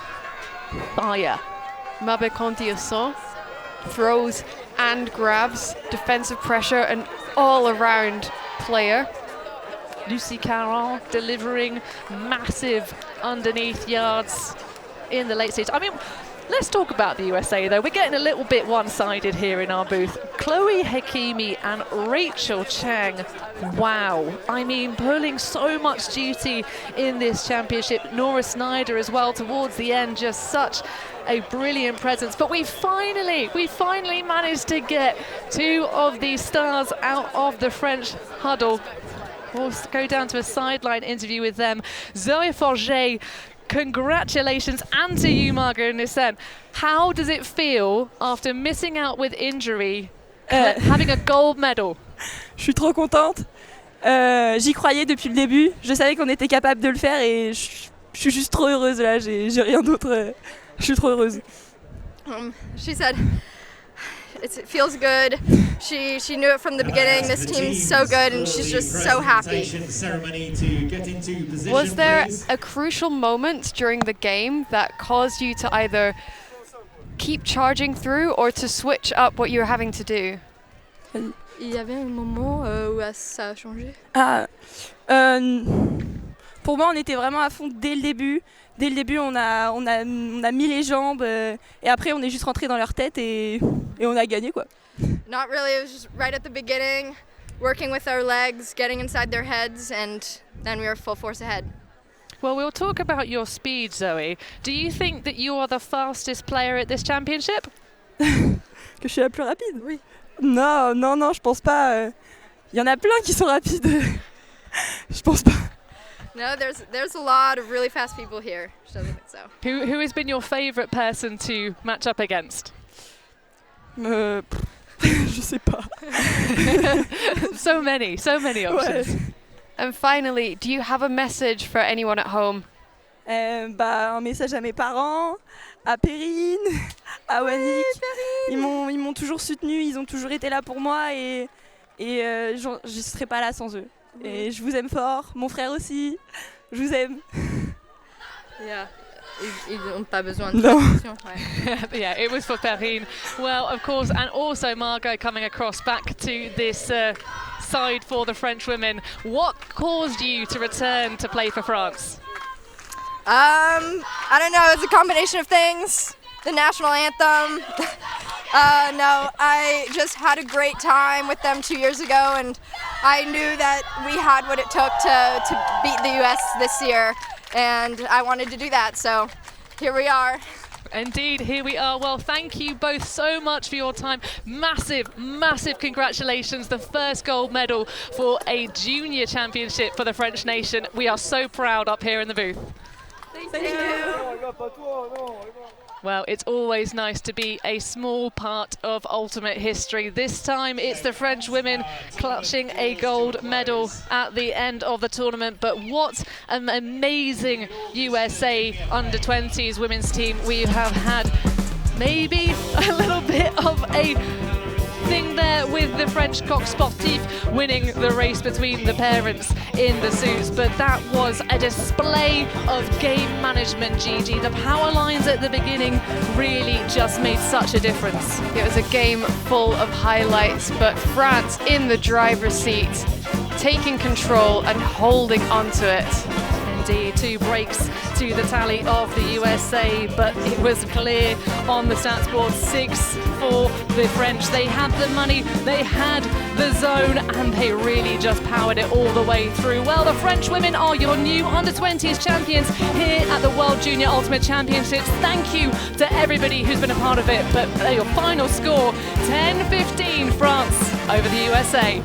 fire. Mabe Conti-Asson throws and grabs, defensive pressure, an all-around player. Lucy Caron delivering massive underneath yards in the late stage. I mean, let's talk about the USA though. We're getting a little bit one-sided here in our booth. Chloe Hekimi and Rachel Chang, wow. I mean, pulling so much duty in this championship. Nora Snyder as well towards the end, just such a brilliant presence. But we finally managed to get 2 of these stars out of the French huddle. We'll go down to a sideline interview with them. Zoe Forget, congratulations, and to you, Margot Nissen. How does it feel after missing out with injury, having a gold medal? Je suis trop contente. J'y croyais depuis le début. Je savais qu'on était capable de le faire et je suis juste trop heureuse là. J'ai rien d'autre. Je suis trop heureuse. She said it feels good. She knew it from the beginning. This team's so good and she's just so happy. Was there a crucial moment during the game that caused you to either keep charging through or to switch up what you were having to do? Il y avait un moment où ça a changé. Pour moi, on était vraiment à fond dès le début. Dès le début, on a mis les jambes et après, on est juste rentré dans leur tête et on a gagné quoi. Not really, it was just right at the beginning, working with our legs, getting inside their heads, and then we were full force ahead. Well, we'll talk about your speed, Zoe. Do you think that you are the fastest player at this championship? Que je suis la plus rapide? Oui. Non, je pense pas. Il y en a plein qui sont rapides. Je pense pas. No, there's a lot of really fast people here. She doesn't think so. Who has been your favourite person to match up against? Je sais pas. so many options. Ouais. And finally, do you have a message for anyone at home? Un message à mes parents, à Perrine, à Wannick. Ils m'ont toujours soutenue, ils ont toujours été là pour moi et je serais pas là sans eux. Et je vous aime fort, mon frère aussi. Je vous aime. Yeah. Ils n'ont pas besoin de traduction. Yeah, it was for Perrine. Well, of course, and also Margot coming across back to this side for the French women. What caused you to return to play for France? I don't know, it's a combination of things. The national anthem. No, I just had a great time with them 2 years ago, and I knew that we had what it took to beat the US this year, and I wanted to do that, so here we are. Indeed, here we are. Well, thank you both so much for your time. Massive congratulations. The first gold medal for a junior championship for the French nation. We are so proud up here in the booth. Thank you. Well, it's always nice to be a small part of ultimate history. This time it's the French women clutching a gold medal at the end of the tournament. But what an amazing USA under-20s women's team we have had. Maybe a little bit of a thing there with the French coq sportif winning the race between the parents in the suits, but that was a display of game management, Gigi. The power lines at the beginning really just made such a difference. It was a game full of highlights, but France in the driver's seat, taking control and holding onto it. Indeed, 2 breaks to the tally of the USA, but it was clear on the stats board, 6 for the French. They had the money, they had the zone, and they really just powered it all the way through. Well, the French women are your new under-20s champions here at the World Junior Ultimate Championships. Thank you to everybody who's been a part of it, but your final score, 10-15 France over the USA.